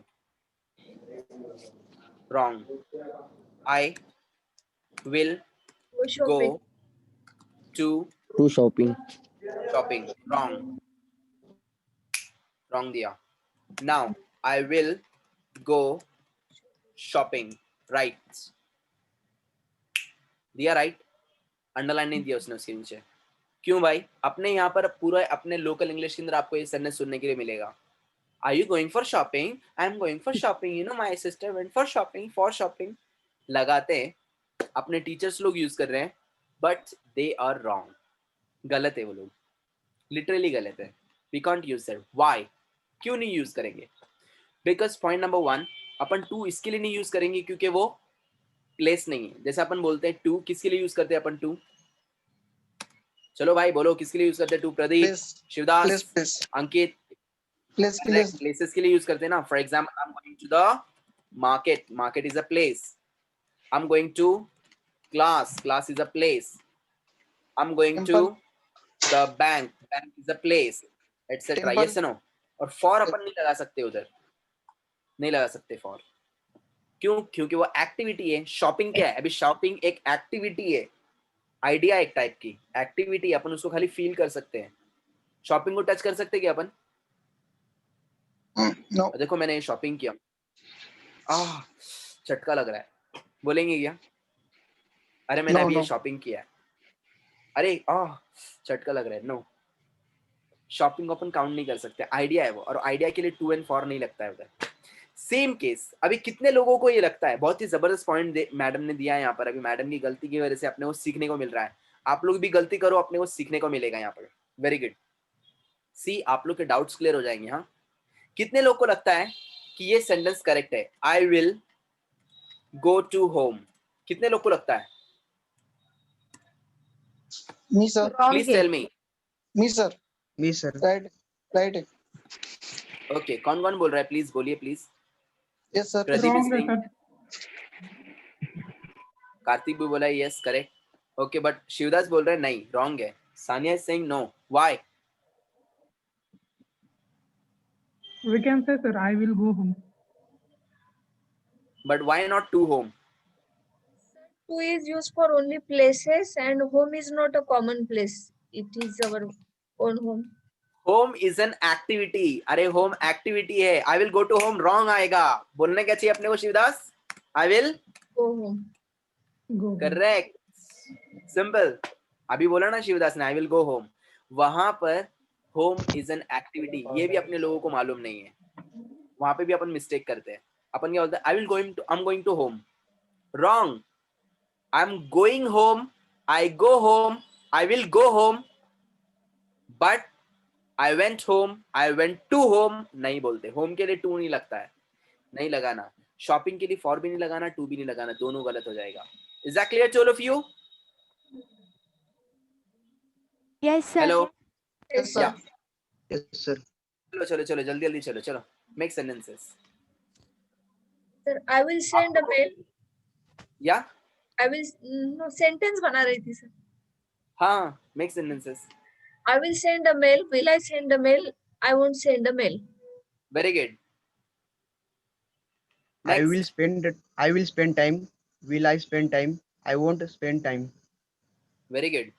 Wrong. I will Go shopping. go to To shopping. shopping. Wrong. Wrong दिया. Now I will go shopping. Right. दिया right. Underline नहीं दिया उसने उसके नीचे. क्यों भाई? अपने यहाँ पर पूरा अपने लोकल इंग्लिश के अंदर आपको ये सेंटेंस सुनने के लिए मिलेगा. Are you going for shopping? I'm going for shopping. You know, my sister went for shopping. For shopping. लगाते हैं. अपने टीचर्स लोग यूज कर रहे हैं, बट दे आर रॉन्ग. गलत है वो लोग. लिटरली गलत है. We can't use that. Why? क्यों नहीं यूज करेंगे? Because point number 1, अपन टू इसके लिए नहीं यूज करेंगे क्योंकि वो प्लेस नहीं है. जैसे अपन बोलते हैं टू, किसके लिए यूज करते हैं अपन टू? चलो भाई बोलो, किसके लिए यूज करते हैं to? Pradeep, Place. Shivdas, Place. Ankit. Place. Places के लिए यूज करते हैं ना. For example, I am going to the market. Market is a place. I am going to class. Class is a place. I am going to the bank. Bank is a place, etcetera. Temple. Yes no. और for अपन नहीं लगा सकते उधर. नहीं लगा सकते for. क्यों? क्योंकि वो एक्टिविटी है. शॉपिंग क्या है? अभी शॉपिंग एक एक्टिविटी है. आइडिया एक टाइप की एक्टिविटी. अपन उसको खाली फील कर सकते हैं. शॉपिंग को टच कर सकते हैं क्या अपन? No. देखो मैंने शॉपिंग किया. झटका लग रहा है. बोलेंगे क्या? अरे मैंने अभी ये शॉपिंग किया है. अरे झटका लग रहा है. नो. शॉपिंग को अपन काउंट नहीं कर सकते. आइडिया है वो, और आइडिया के लिए टू एंड फॉर नहीं लगता है उधर. Same case. अभी कितने लोगों को ये लगता है? बहुत ही जबरदस्त पॉइंट मैडम ने दिया है यहाँ पर. अभी मैडम की गलती की वजह से अपने को सीखने को मिल रहा है. आप लोग भी गलती करो, अपने को सीखने को मिलेगा यहाँ पर. Very good. सी, आप लोग के डाउट्स क्लियर हो जाएंगे. हाँ, कितने लोग को लगता है कि ये सेंटेंस करेक्ट है? I will go to home. कितने लोग को लगता है? Me, sir. Wrong please case. Tell me. Me, sir. Me, sir. Right. Okay, कौन कौन बोल रहा है? प्लीज बोलिए please. Yes, sir. Pradeep Wrong is है saying. सर. कार्तिक भी बोला है yes correct. Okay, but Shivdas बोल रहा है नहीं, रॉन्ग है. Sania is saying no. Why? We can say, sir, I will go home. But why not to home? To is used for only places, and home is not a common place. It is our own home. Home is an activity. अरे home activity है. I will go to home wrong आएगा. बोलने क्या चाहिए अपने को Shivdas? I will Go home. Go home. Correct, simple. अभी बोला ना शिवदास ने, आई विल गो होम. वहां पर होम इज एन एक्टिविटी, ये भी अपने लोगों को मालूम नहीं है. वहां पे भी अपन मिस्टेक करते हैं. अपन क्या बोलते हैं, I am going to home. Wrong. I am going home, I go home, I will go home, but I went home, I went to home नहीं बोलते. होम के लिए टू नहीं लगता है, नहीं लगाना. शॉपिंग के लिए फॉर भी नहीं लगाना, टू भी नहीं लगाना, दोनों गलत हो जाएगा. Is that clear to all of you? Yes, sir. Hello. Yes, sir. Yes, sir. चलो चलो चलो, जल्दी जल्दी चलो चलो. Make sentences. Sir, I will send a mail. या I will no sentence बना रही थी sir. हाँ, make sentences. I will send a mail. Will I send a mail? I won't send a mail. Very good. I will spend time. Will I spend time? I won't spend time. Very good.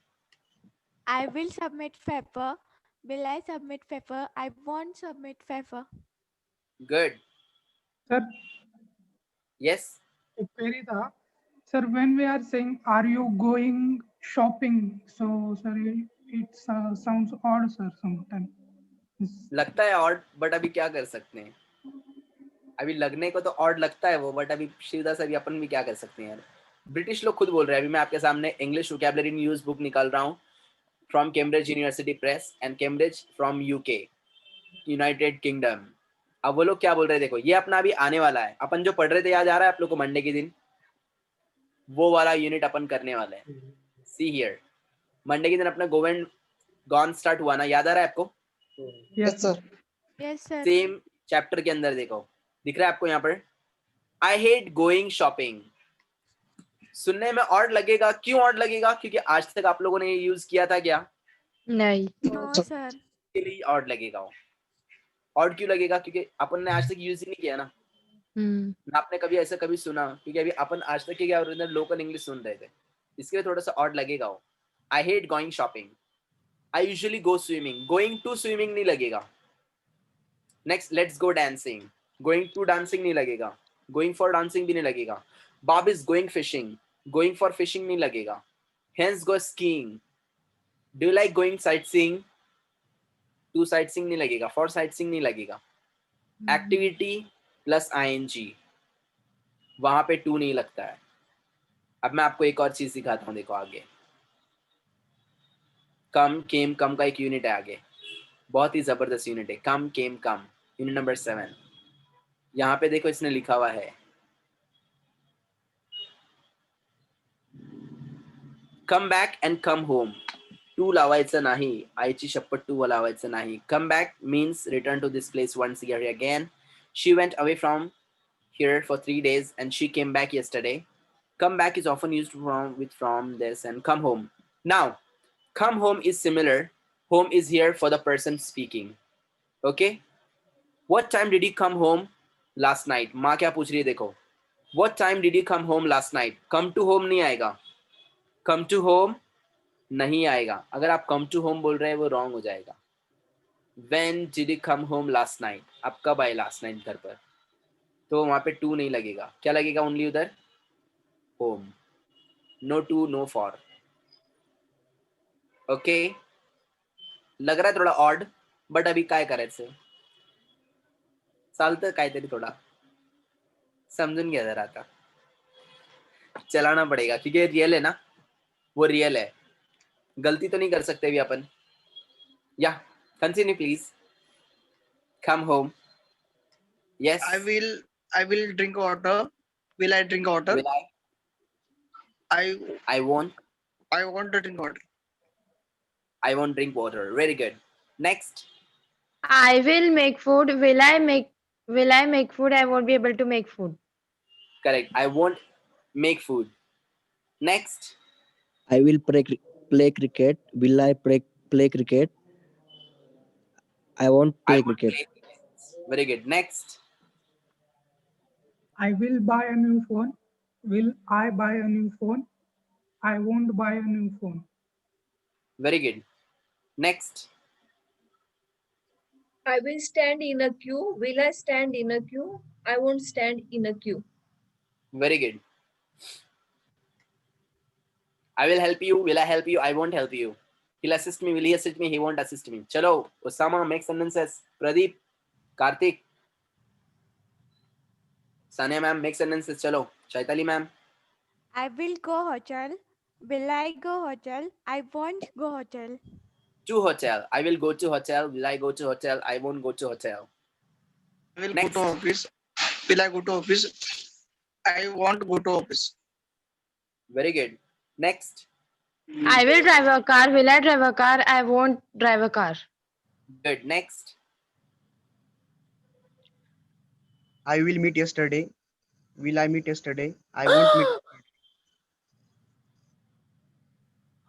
I will submit paper. Will I submit paper? I won't submit paper. Good. Sir, yes. एक query था. Sir, when we are saying, are you going shopping? So, sir, it sounds odd, sir, sometimes. लगता है odd, but अभी क्या कर सकते हैं. अभी लगने को तो ऑड लगता है वो, बट अभी शिवदास अभी अपन भी क्या कर सकते हैं यार. ब्रिटिश लोग खुद बोल रहे हैं. अभी मैं आपके सामने इंग्लिश वोकैबुलरी न्यूज बुक निकाल रहा हूँ from Cambridge university press and Cambridge from UK, United kingdom. अब वो लोग क्या बोल रहे हैं देखो, ये अपना अभी आने वाला है. अपन जो पढ़ रहे थे याद आ रहा है आप लोग को मंडे के दिन, वो वाला यूनिट अपन करने वाले हैं. सी हियर, मंडे के दिन अपना गोवेंड गॉन स्टार्ट हुआ ना, याद आ रहा है आपको? Yes, sir. Yes, sir. Same chapter के अंदर देखो, दिख रहा है आपको यहाँ पर, आई हेट गोइंग शॉपिंग. सुनने में ऑड लगेगा. क्यों ऑड लगेगा? क्योंकि आज तक आप लोगों ने ये यूज किया था क्या? नहीं. No, sir. के लिए ऑड लगेगा. ऑड क्यों लगेगा? क्योंकि अपन ने आज तक यूज ही नहीं किया ना. ना आपने कभी ऐसा कभी सुना, क्योंकि अभी अपन आज तक क्या लोकल इंग्लिश सुन रहे थे, इसके लिए थोड़ा सा ऑड लगेगा. I hate going shopping. I usually go swimming. Going to swimming नहीं लगेगा. Next, let's go dancing. Going to dancing नहीं लगेगा. गोइंग फॉर डांसिंग भी नहीं लगेगा. Bob is going fishing. Going for fishing नहीं लगेगा. Hans go skiing. Do you like going sightseeing? To sightseeing नहीं लगेगा. फॉर साइट सीइंग नहीं लगेगा. एक्टिविटी प्लस आईएनजी, वहां पे टू नहीं लगता है. अब मैं आपको एक और चीज सिखाता हूँ, देखो आगे. कम केम कम का एक यूनिट है आगे, बहुत ही जबरदस्त यूनिट है. Come came come, unit number 7. यहाँ पे देखो इसने लिखा हुआ है, come back and come home. To लावायचं नाही, आईची शपथ टू लावायचं नाही. Come back means return to this place once again. She went away from here for 3 days and she came back yesterday. Come back is often used from this and come home. Now, come home is similar. Home is here for the person speaking. Okay? What time did you come home last night? माँ क्या पूछ रही है देखो. What time did you come home last night? Come to home नहीं आएगा. Come to home नहीं आएगा. अगर आप come to home बोल रहे हैं वो wrong हो जाएगा. When did you come home last night? आप कब आए last night घर पर? तो वहां पे टू नहीं लगेगा. क्या लगेगा ओनली उधर? Home. No to no for. Okay, लग रहा है थोडा ऑड, बट अभी काय करायचं, चालतं काहीतरी थोडा समजून घ्या जरा. आता चलाना पड़ेगा क्योंकि रियल है ना, वो रियल है. गलती तो नहीं कर सकते अभी अपन. या continue please. Come home. Yes. I will drink water. Will I drink water? Will I I won't. I want to drink water. I won't drink water. Very good. Next. I will make food. Will I make food? I won't be able to make food. Correct. I won't make food. Next. I will play cricket. Will I play cricket? I won't I play won't cricket. play cricket. Very good. Next. I will buy a new phone. Will I buy a new phone? I won't buy a new phone. Very good. Next. I will stand in a queue. Will I stand in a queue? I won't stand in a queue. Very good. I will help you. Will I help you? I won't help you. He'll assist me. Will he assist me? He won't assist me. Chalo, Osama, make sentences. Pradeep, Karthik, Sania ma'am, make sentences. Chalo, Chaitali ma'am. I will go hotel. Will I go hotel? I won't go hotel. To hotel. I will go to hotel. Will I go to hotel? I won't go to hotel. I will Next. go to office. Will I go to office? I won't go to office. Very good. Next. I will drive a car. Will I drive a car? I won't drive a car. Good. Next. I will meet yesterday. Will I meet yesterday? I won't meet.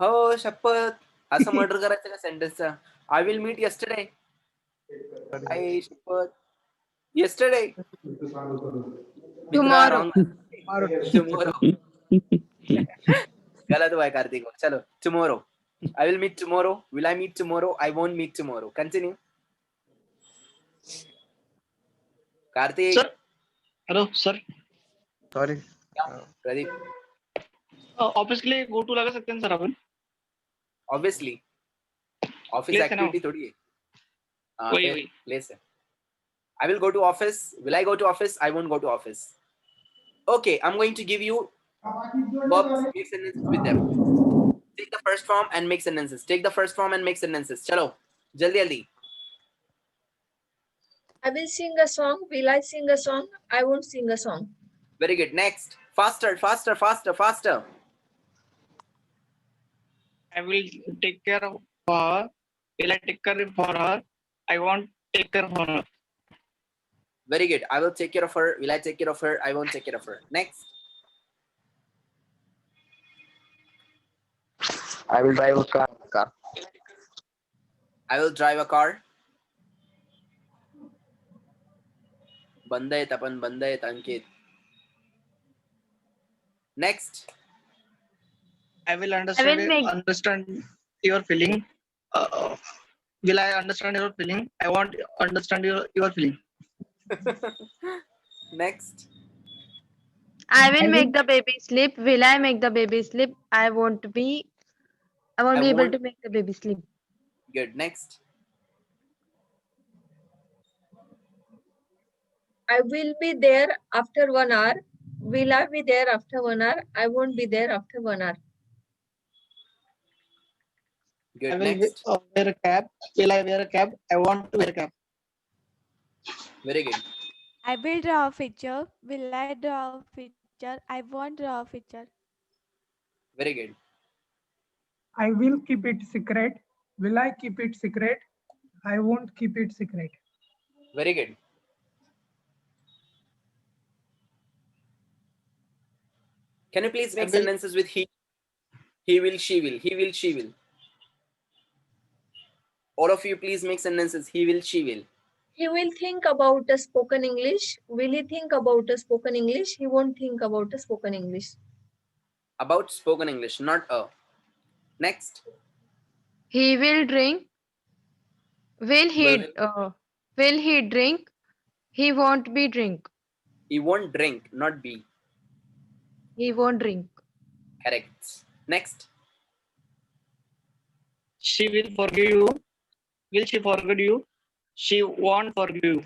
हो शपथ असं murder करायचं का सेंटेन्सचा I will meet yesterday I शपथ yesterday Tomorrow. Tomorrow गलत हुआ है कार्तिक चलो tomorrow I will meet tomorrow will I meet tomorrow I won't meet tomorrow continue Kartik Sir. Hello, sir. Sorry. Pradeep office के लिए go to लगा सकते हैं सर अपन. ऑब्वियसली ऑफिस Place है ना? एक्टिविटी थोड़ी है वही. प्लेस है I will go to office. Will I go to office? I won't go to office. Okay, I'm going to give you verbs, make sentences with them. Take the first form and make sentences. Take the first form and make sentences. Chalo, jaldi jaldi. I will sing a song. Will I sing a song? I won't sing a song. Very good. Next. Faster, faster, faster, faster. I will take care of her. Will I take care for her? I won't take care for her. Very good. I will take care of her. Will I take care of her? I won't take care of her. Next. I will drive a car. I will drive a car. बंद आहे तपन बंद आहे अंकित. Next. I will understand understand your feeling. Will I understand your feeling? I won't understand your feeling. Next. I will make the baby sleep. Will I make the baby sleep? I won't be able to make the baby sleep. Good. Next. I will be there after 1 hour. Will I be there after 1 hour? I won't be there after 1 hour. Good. I will Next. wear a cap. Will I wear a cap? I want to wear a cap. Very good. I will draw a picture. Will I draw a picture? I won't draw a picture. Very good. I will keep it secret. Will I keep it secret? I won't keep it secret. Very good. Can you please make I will- sentences with he? He will, she will. He will, she will. All of you, please make sentences. He will, she will. He will think about a spoken English. Will he think about a spoken English? He won't think about a spoken English. About spoken English, not a. Next. He will drink. Will he drink? He won't be drink. He won't drink, not be. He won't drink. Correct. Next. She will forgive you. Will she forgive you? She won't forgive you.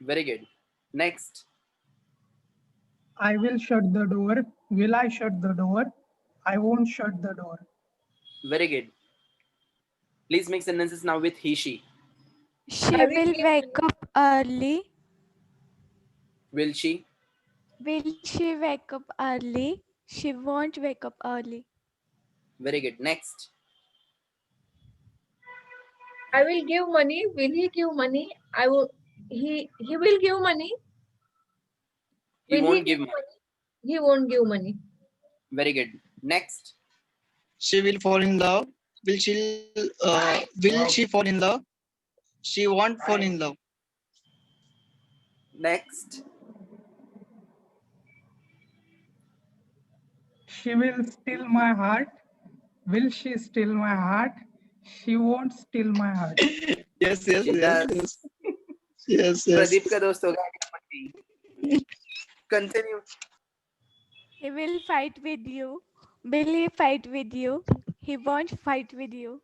Very good. Next. I will shut the door. Will I shut the door? I won't shut the door. Very good. Please make sentences now with he, she. She I will will be- wake up early. Will she? Will she wake up early? She won't wake up early. Very good. Next. I will give money. Will he give money? I will. He will give money. He Will won't give money. He won't give money. Very good. Next. She will fall in love. Will she fall in love? She won't fall in love. Next. She will steal my heart. Will she steal my heart? She won't steal my heart. Yes. Pradeep का दोस्त हो गया. Continue. He will fight with you. Will he fight with you? He won't fight with you.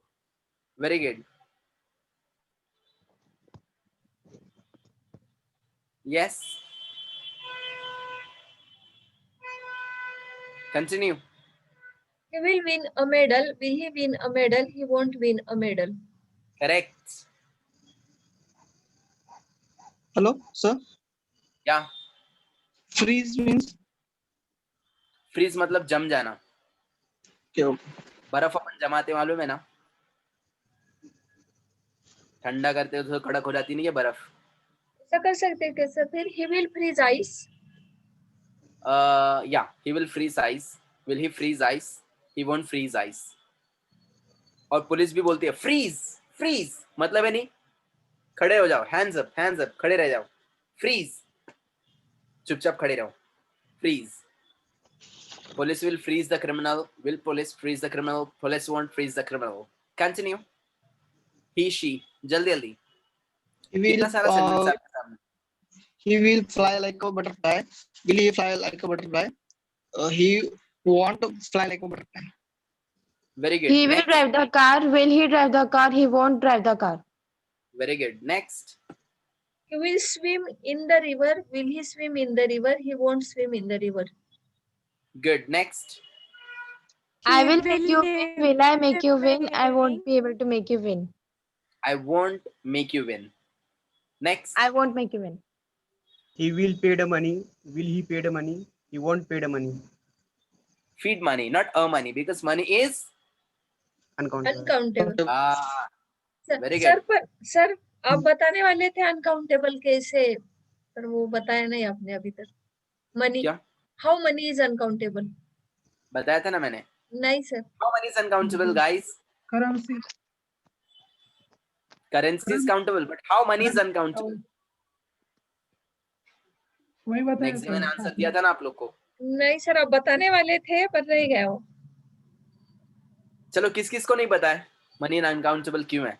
Very good. Yes. Continue. He will win a medal. Will he win a medal? He won't win a medal. Correct. Hello, sir. Yeah. Freeze means Freeze मतलब जम जाना. okay. बर्फ अपन जमाते मालूम है ना. ठंडा करते हो तो कड़क हो जाती नहीं है बर्फ. ऐसा कर सकते हैं कैसे फिर? He will freeze ice. Yeah, he will freeze ice. Will he freeze ice? He won't freeze ice. और पुलिस भी बोलती है फ्रीज फ्रीज मतलब है नहीं खड़े हो जाओ, हैंड्स अप खड़े रह जाओ. फ्रीज चुपचाप खड़े रहो. Freeze. Police will freeze the criminal. Will police freeze the criminal? Police won't freeze the criminal. Continue. He, she. जल्दी जल्दी. He will, कितना सारा sentence है आपके सामने? he will fly like a butterfly. Will he fly like a butterfly? He want to fly like a butterfly. Very good. He will Next. drive the car. Will he drive the car? He won't drive the car. Very good. Next. He will swim in the river. Will he swim in the river? He won't swim in the river. Good. Next. I He will make you win. live Will I make you in the win? I evening. won't be able to make you win. I won't make you win. Next. I won't make you win. He will pay the money. Will he pay the money? He won't pay the money. Feed money, not earn money, because money is Uncountable. Uncountable. very sir good. पर sir आप बताने वाले थे uncountable कैसे, पर वो बताया नहीं आपने अभी तक. मनी. क्या? How many is uncountable? बताया था ना मैंने. नहीं sir. How money is uncountable, guys? Currency. Currency is countable, but how money is uncountable? वही बताया Next day मैंने सर. आंसर दिया था ना आप लोग को. नहीं सर आप बताने वाले थे पर रह गया वो. चलो किस किस को नहीं पता है मनी अनकाउंटेबल क्यों है?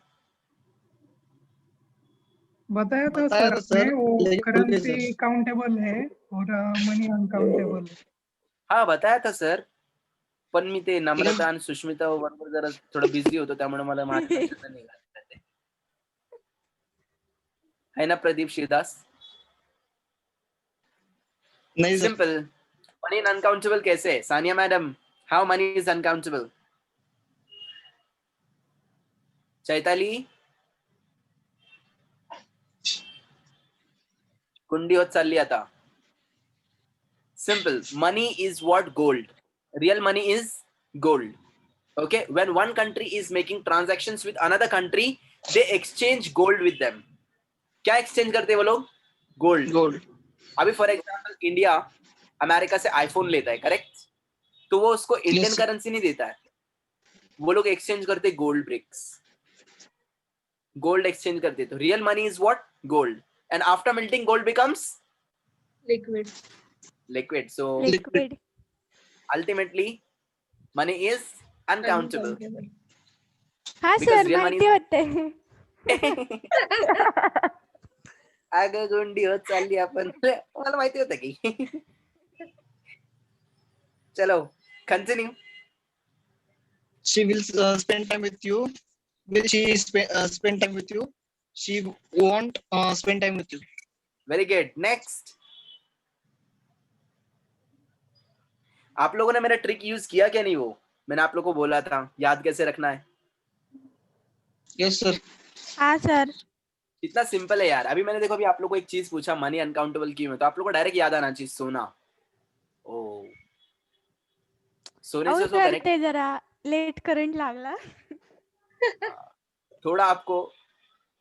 बताया था बताया सर था सर, आपने, वो लेकिन करेंसी काउंटेबल है और मनी अनकाउंटेबल है. हा बताया था सर, पण मी ते नम्रता आणि सुष्मिता बरोबर जरा थोडं बिझी होतो त्यामुळे मला माझ्या लक्षात नाही आलं. है ना प्रदीप शिवदास? नहीं सर. सिंपल. मनी अनकाउंटेबल कैसे है? Sania madam, how many is uncountable? Chaitali कुंडी होत चालली आता. Simple. Money is what? Gold. Real money is gold. Okay. When one country is making transactions with another country, they exchange gold with them. क्या exchange करते हैं वो लोग? Gold. Gold. अभी फॉर एग्जाम्पल इंडिया अमेरिका से iPhone लेता है, correct? तो वो उसको इंडियन Yes. करेंसी नहीं देता है, वो लोग एक्सचेंज करते गोल्ड ब्रिक्स. गोल्ड एक्सचेंज करते. तो real money is what? Gold. And after melting gold becomes liquid. liquid. So Liquid. ultimately money is uncountable. हाँ Because सर real money माहिती होते. अगं गुंडी होत चालली आपण. मला माहिती होतं की. चलो continue. She will spend time with you. Will she spend time with you? She won't spend time with you. Very good. Next. आप लोगों ने मेरा ट्रिक यूज किया क्या? नहीं, वो मैंने आप लोगों को बोला था याद कैसे रखना है. Yes sir. हाँ सर. इतना सिंपल है यार. अभी मैंने देखो अभी आप लोगों को एक चीज पूछा मनी अनकाउंटेबल क्यों है, तो आप लोगों को डायरेक्ट याद आना चाहिए सोना. ओ सोने अहो से तो सर करेक्ट. ते जरा लेट करंट लागला. थोडा आपको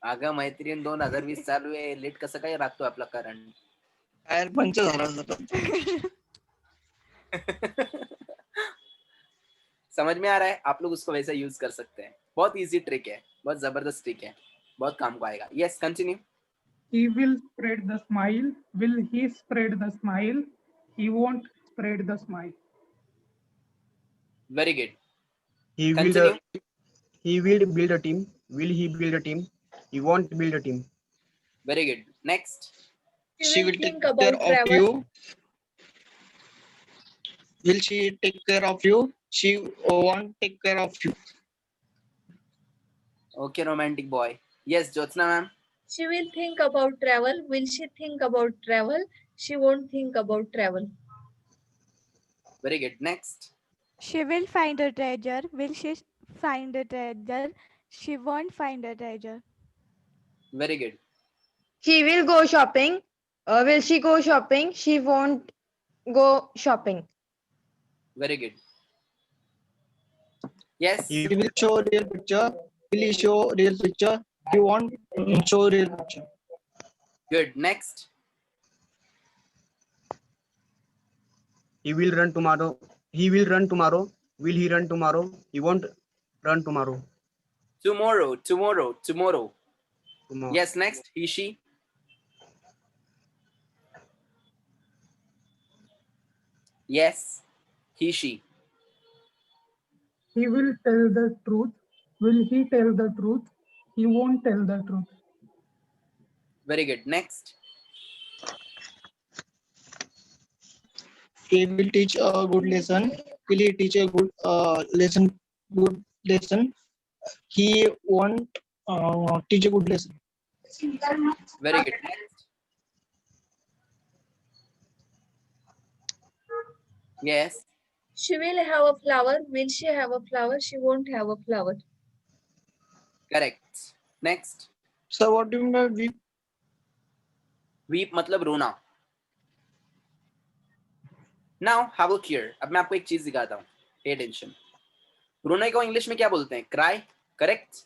अगं मैत्रीण 2020 चालू आहे, लेट कसं काय राखतो आपला करंट? टायर पंचर झाला सर. समझ में आ रहा है? आप लोग उसको वैसे यूज कर सकते हैं. बहुत इजी ट्रिक है, बहुत जबरदस्त ट्रिक है, बहुत काम को आएगा. Yes continue. He will spread the smile. Will he spread the smile? He won't spread the smile. Very good. He will Continue. he will build a team. Will he build a team? He won't build a team. Very good. Next. She will take think care about of travel. you. Will she take care of you? She won't take care of you. Okay, romantic boy. Yes, Jyotsna ma'am. She will think about travel. Will she think about travel? She won't think about travel. Very good. Next. She will find a treasure. Will she find a treasure? She won't find a treasure. Very good. She will go shopping. Will she go shopping? She won't go shopping. Very good. Yes. He will show real picture. Will he show real picture? He won't show real picture. Good. Next. He will run tomorrow. He will run tomorrow. Will he run tomorrow? He won't run tomorrow. Tomorrow. Tomorrow. Tomorrow. Tomorrow. Yes. Next. He, she. Yes. He, she. He will tell the truth. Will he tell the truth? He won't tell the truth. Very good. Next. He will teach a good lesson. Will he teach a good lesson? Good lesson. He won't teach a good lesson. Very good. Next. Yes. She will have a flower. Will she have a flower? She won't have a flower. Correct. Next. So what do you mean by weep? Weep मतलब रोना. Now have a look here. अब मैं आपको एक चीज दिखाता हूँ. Pay attention. रोने को इंग्लिश में क्या बोलते हैं? Cry. Correct.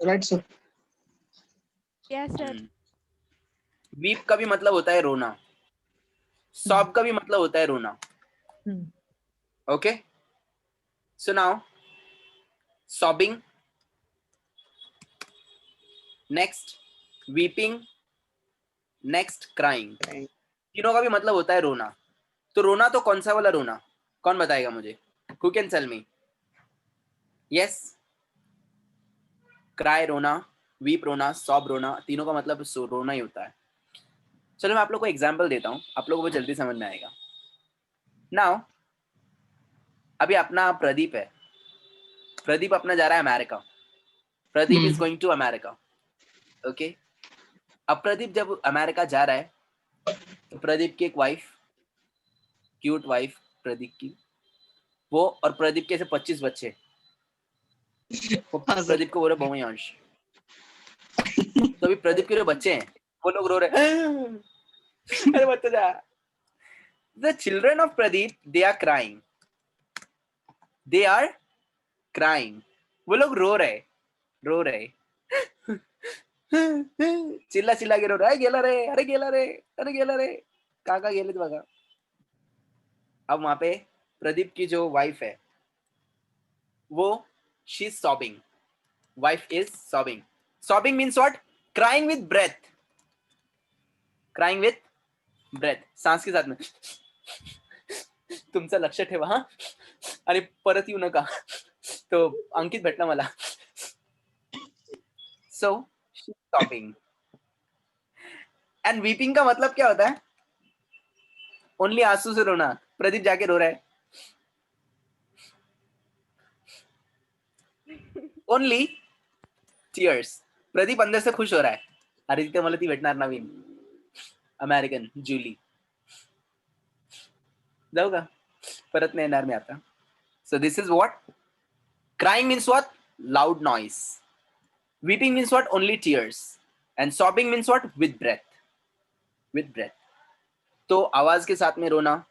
Right, sir. Yes, sir. Weep का भी मतलब होता है रोना. Sob का भी मतलब होता है रोना. Okay. So now, sobbing. Next, weeping. Next, crying. तीनों का भी मतलब होता है रोना. तो रोना तो कौन सा वाला रोना? कौन बताएगा मुझे? Who can tell me? Yes. Cry रोना, weep रोना, sob रोना, तीनों का मतलब रोना ही होता है. चलो मैं आप लोग को एग्जाम्पल देता हूँ, आप लोगों को जल्दी समझ में आएगा. नाउ अभी अपना प्रदीप है. प्रदीप अपना जा रहा है America. Pradeep is going to America. Okay. अब प्रदीप जब अमेरिका जा रहा है तो प्रदीप की एक वाइफ, क्यूट वाइफ प्रदीप की, वो और प्रदीप के ऐसे 25 बच्चे. प्रदीप को बोले बहुयांश. तो अभी प्रदीप के जो बच्चे हैं वो लोग रो रहे हैं. अरे बच्चा जा. The children of Pradeep, they are crying. They are crying. वो लोग रो रहे. चिल्ला चिल्ला के रो रहा है. गेला रे, अरे गेला रे, अरे गेला रे. काका गेले बघा. अब वहां पे प्रदीप की जो वाइफ है वो she is sobbing. Wife is sobbing. Sobbing means what? Crying with breath. Crying with breath. सांस के साथ में. तुमचं लक्ष ठेवा हा. आणि परत येऊ नका. तो अंकित भेटला मला. So she's sobbing. And weeping का मतलब क्या होता है? Only आंसू से रोना. प्रदीप जाके रो रहा है. Only tears. प्रदीप अंदर से खुश हो रहा है. अरे तिथे मला ती भेटणार नवीन अमेरिकन जुली. जाऊ का? परत नाही येणार मी आता. So this is what? Crying means what? Loud noise. Weeping means what? Only tears. And sobbing means what? With breath. With breath. तो आवाज के साथ में रोना.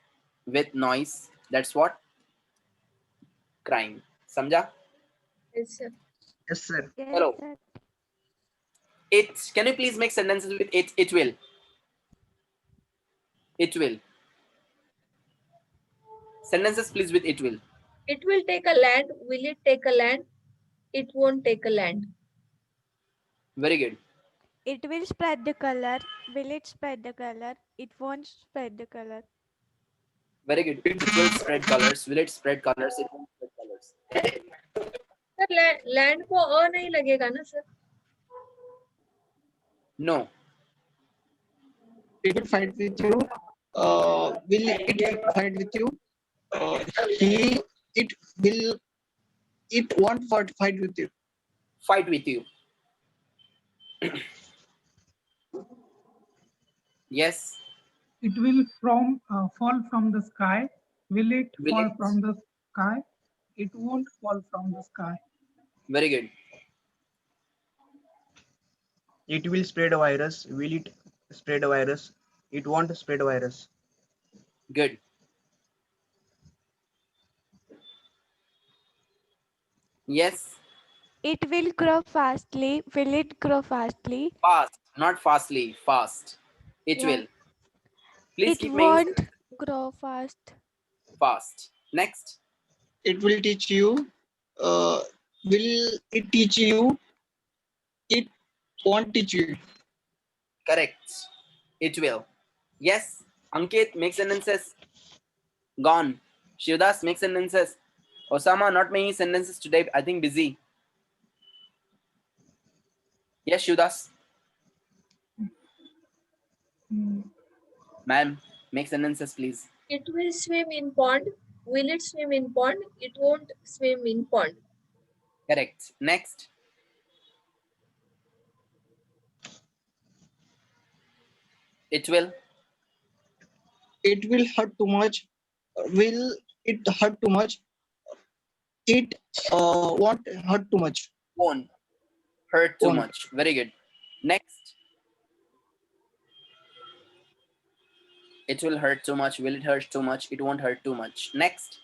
With noise. That's what? Crying. समझा? Yes, sir. Yes, sir. Yes, Hello. sir. It. Can you please make sentences with it? It will. It will. Sentences please with it will. It will take a land. Will it take a land? It won't take a land. Very good. It will spread the color. Will it spread the color? It won't spread the color. Very good. It will spread colors. Will it spread colors? It won't spread colors. Sir land को अ नहीं लगेगा ना sir? No. it will fight with you. Will it fight with you? It won't fight with you. Fight with you. Yes. It will fall from the sky. Will it Will fall it? from the sky? It won't fall from the sky. Very good. It will spread a virus. Will it spread a virus? It won't spread a virus. Good. Yes. It will grow fastly. Will it grow fastly? Fast, not fastly. Fast. It Yeah. will. Please It keep making won't grow fast. fast. Next. It will teach you. Will it teach you? It won't teach you. Correct. It will. Yes. Ankit, make sentences. Gone. Shivdas, make sentences. Osama, not making sentences today. I think busy. Yes, Shivdas. Ma'am, make sentences, please. It will swim in pond. Will it swim in pond? It won't swim in pond. Correct. Next. It will. It will hurt too much. Will it hurt too much? It won't hurt too much. Won't hurt too Won't. much. Very good. Next. It will hurt too much. Will it hurt too much? It won't hurt too much. Next.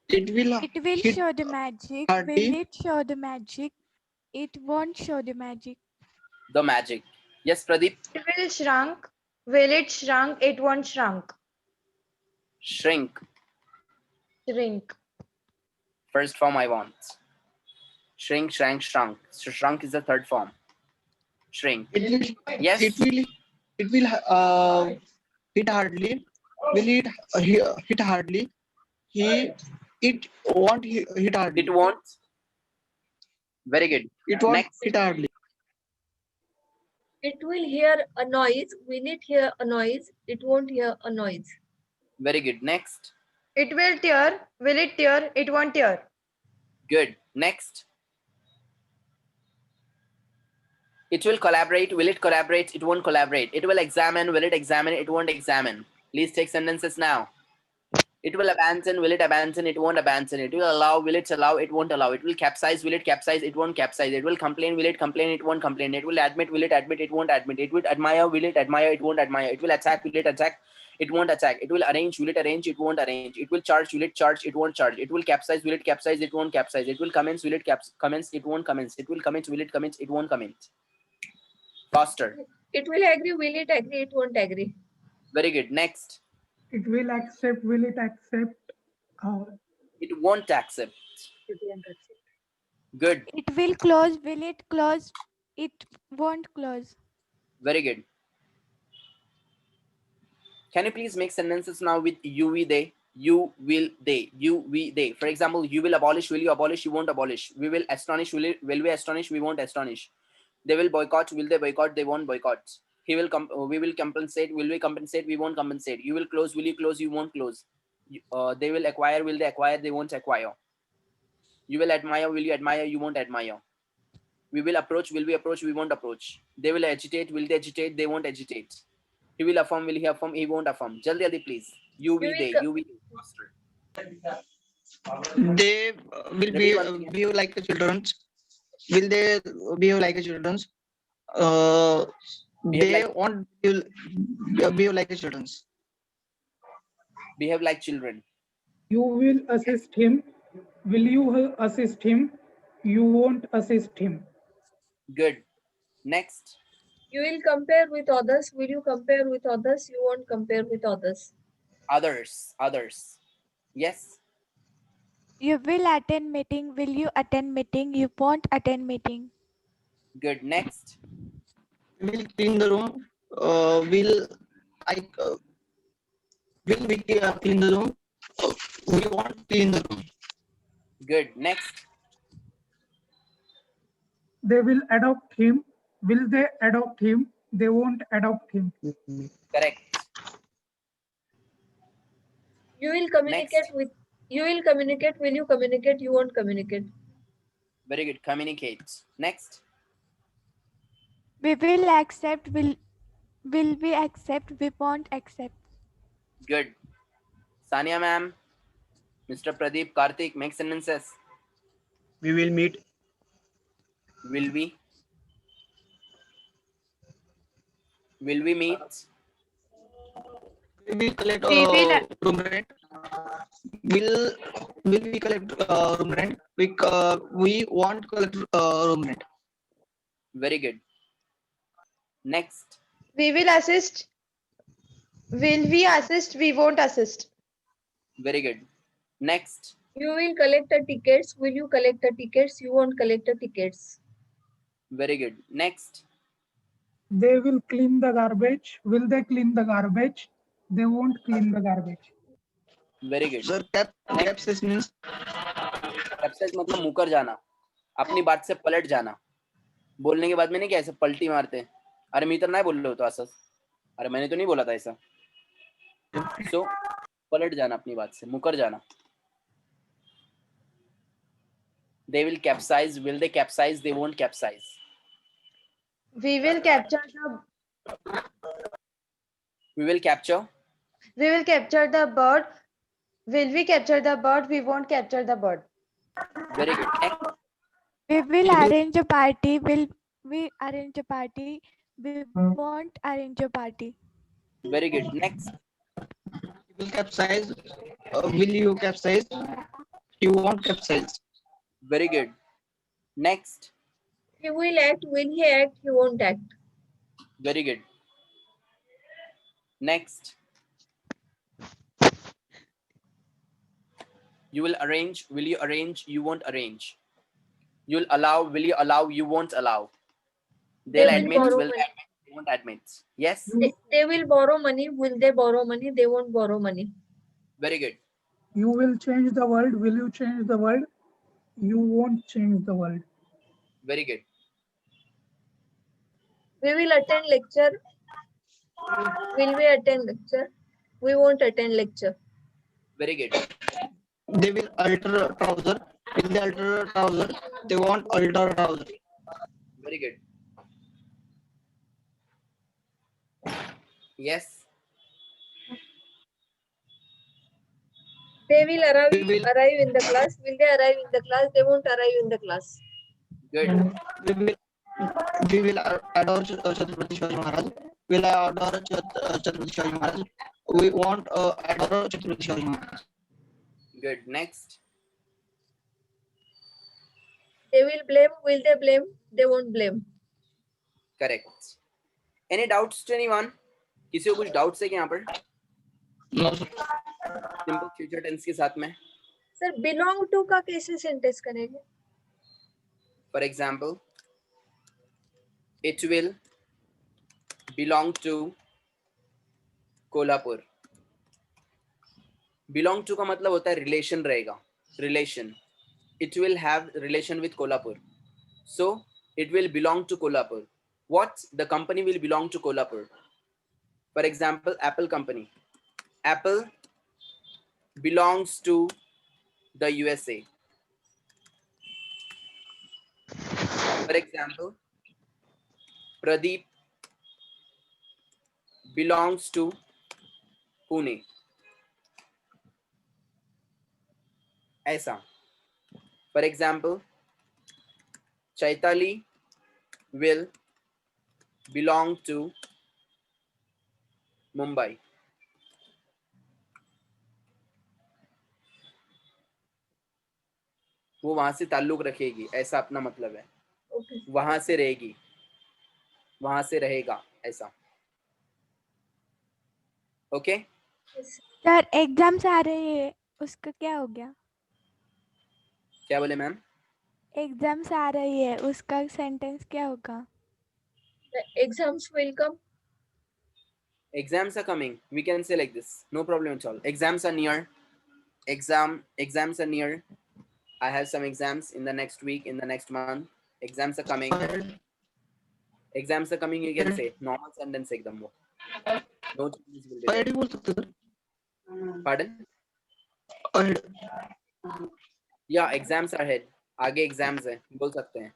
It will It will hit show the magic. hardly. Will it show the magic? It won't show the magic. The magic. Yes, Pradeep. It will shrunk. Will it shrunk? It won't shrunk. Shrink. Shrink. First form I want. Shrink, shrank, shrunk. So shrunk is the third form. Shrink. It will. Yes. It will hit hardly. Will it hit hardly? It won't hit hardly. It won't. Very good. It won't Next. hit hardly. It will hear a noise. Will it hear a noise? It won't hear a noise. Very good. Next. It will tear. Will it tear? It won't tear. Good. Next. It will collaborate. Will it collaborate? It won't collaborate. It will examine. Will it examine? It won't examine. Please take sentences now. It will abandon. Will it abandon? It won't abandon. It will allow. Will it allow? It won't allow. It will capsize. Will it capsize? It won't capsize. It will complain. Will it complain? It won't complain. It will admit. Will it admit? It won't admit. It will admire. Will it admire? It won't admire. It will attack. Will it attack? It won't attack. It will arrange. Will it arrange? It won't arrange. It will charge. Will it charge? It won't charge. It will capsize. Will it capsize? It won't capsize. It will commence. Will it commence? It won't commence. It will commit. Will it commit? It won't commit. Faster. It will agree. Will it agree? It won't agree. Very good. Next. It will accept. Will it accept? It won't accept. Good. It will close. Will it close? It won't close. Very good. Can you please make sentences now with you, we, they? You will, they. You, we, they. For example, you will abolish. Will you abolish? You won't abolish. We will astonish. Will we astonish? We won't astonish. They will boycott. Will they boycott? They won't boycott. He will we will compensate. Will we compensate? We won't compensate. You will close. Will you close? You won't close. They will acquire. Will they acquire? They won't acquire. You will admire. Will you admire? You won't admire. We will approach. Will we approach? We won't approach. They will agitate. Will they agitate? They won't agitate. He will affirm. Will he affirm? He won't affirm. Jaldi jaldi please. You will, they. You will. Faster. They will behave like a children. Will they behave like a children? They won't behave like a children. Behave like children. You will assist him. Will you assist him? You won't assist him. Good. Next. You will compare with others. Will you compare with others? You won't compare with others. Others. Others. Yes. You will attend meeting. Will you attend meeting? You won't attend meeting. Good. Next. Will clean the room. Will we clean the room? We won't clean the room. Good. Next. They will adopt him. Will they adopt him? they won't adopt him. Correct. You will communicate Next. with. You will communicate. Will you communicate? You won't communicate. Very good. Communicate. Next. We will accept. Will we accept? We won't accept. Good. Sania ma'am, Mr. Pradeep, Karthik, make sentences. We will meet. Will we? Will we meet? We will collect We will. room rent. Will we collect room rent? We want to collect room rent. Very good. Next. We will assist. Will we assist? We won't assist. Very good. Next. You will collect the tickets. Will you collect the tickets? You won't collect the tickets. Very good. Next. They will clean the garbage. Will they clean the garbage? They won't clean the garbage. Very good. Sir, capsize means capsize मतलब मुकर जाना, अपनी बात से पलट जाना. बोलने के बाद में नहीं क्या ऐसे पलटी मारते हैं. अरे मित्र नहीं बोल रहे हो तो असस. अरे मैंने तो नहीं बोला था ऐसा. सो पलट जाना अपनी बात से, मुकर जाना. They will capsize. Will they capsize? They won't capsize. We will capture the. We will capture. We will capture the bird. Will we capture the bird? We won't capture the bird. Very good. Next. We will arrange a party. Will we arrange a party? We won't arrange a party. Very good. Next. will capsize. Will you capsize? You won't capsize. Very good. Next. He will act. Will he act? He won't act. Very good. Next. You will arrange. Will you arrange? You won't arrange. You'll allow. Will you allow? You won't allow. They'll will admit. borrow Will money. they admit? They won't admit. Yes. They will borrow money. Will they borrow money? They won't borrow money. Very good. You will change the world. Will you change the world? You won't change the world. Very good. We will attend lecture. Will we attend lecture? We won't attend lecture. Very good. They will alter trouser. Will they alter trouser? They won't alter trouser. Very good. Yes. They will arrive We will- in the class. Will they arrive in the class? They won't arrive in the class. Good. We will adore Chhatrapati Shivaji Maharaj. Will I adore Chhatrapati Shivaji Maharaj? We won't adore Chhatrapati Shivaji Maharaj. Good. Next. They will blame. Will they blame? They won't blame. Correct. Any doubts to anyone? किसी को कुछ doubts है क्या यहाँ पर? No, sir. Simple future tense के साथ में. Sir, belong to का कैसे sentence करेंगे? For example, it will belong to Kolhapur. Belong to का मतलब होता है relation रहेगा. Relation. It will have relation with Kolhapur. So it will belong to Kolhapur. What? The company will belong to Kolhapur. For example, Apple company. Apple belongs to the USA. For example, Pradeep belongs to Pune. ऐसा. For example, Chaitali will belong to Mumbai. वो वहां से ताल्लुक रखेगी, ऐसा अपना मतलब है. Okay. वहां से रहेगी, वहां से रहेगा, ऐसा. ओके. सर एग्जाम्स आ रही है, उसका क्या हो गया? क्या बोले मैम? एग्जाम्स आ रही है, उसका सेंटेंस क्या होगा? The exams will come. Exams are coming. We can say like this. No problem at all. Exams are near. Exams are near. I have some exams in the next week, in the next month. Exams are coming. Exams are coming, you can say normal sentence एकदम वो. No changes will be there. ahead बोल सकते sir. Pardon? Ahead. Yeah, exams are ahead. आगे exams है, बोल सकते हैं.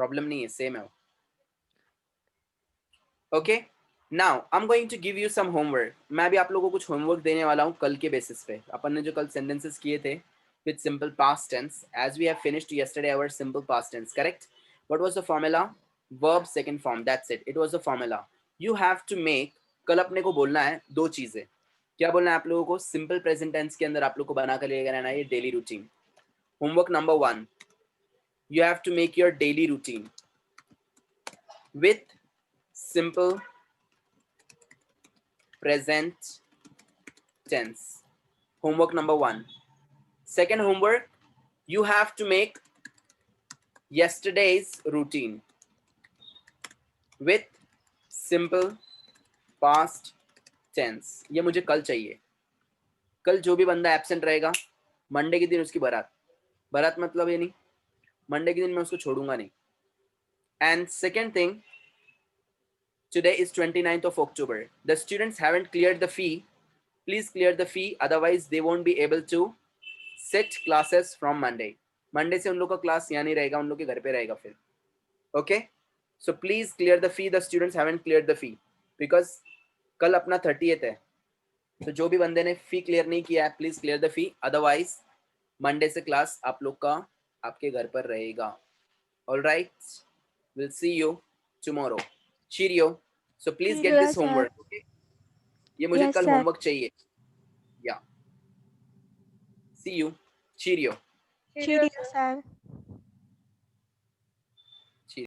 Problem नहीं है, same है. Okay. Now I'm going to give you some homework. मैं भी आप लोगों को कुछ homework देने वाला हूँ कल के basis पे. अपन ने जो कल sentences किए थे with simple past tense, as we have finished yesterday our simple past tense, correct? What was the formula? Verb second form. That's it. It was the formula. You have to make. कल अपने को बोलना है दो चीजें. क्या बोलना है आप लोगों को? सिंपल प्रेजेंट टेंस के अंदर आप लोग को बना कर लेकर रहना है ये daily routine. Homework number 1, you have to make your daily routine with simple present tense. Homework number 1. Second homework, you have to make yesterday's routine with simple past tense. ये मुझे कल चाहिए. कल जो भी बंदा एब्सेंट रहेगा मंडे के दिन उसकी बारात मतलब ये नहीं, मंडे के दिन मैं उसको छोड़ूंगा नहीं. And second thing, today is 29th of October. The students haven't cleared the fee. Please clear the fee, otherwise they won't be able to sit classes from Monday. Monday से उन लोग का क्लास यहाँ नहीं रहेगा, उन लोग के घर पे रहेगा फिर. Okay? So please clear the fee. The students haven't cleared the fee because कल अपना 30th है. तो जो भी बंदे ने फी क्लियर नहीं किया है, please clear the fee, otherwise Monday से क्लास आप लोग का आपके घर पर रहेगा. Alright, will see you tomorrow. Cheerio. So please get Cheerio, this sir. homework. Okay? ये मुझे Yes, कल sir. होमवर्क चाहिए. Yeah. See you. Cheerio. Cheerio, sir.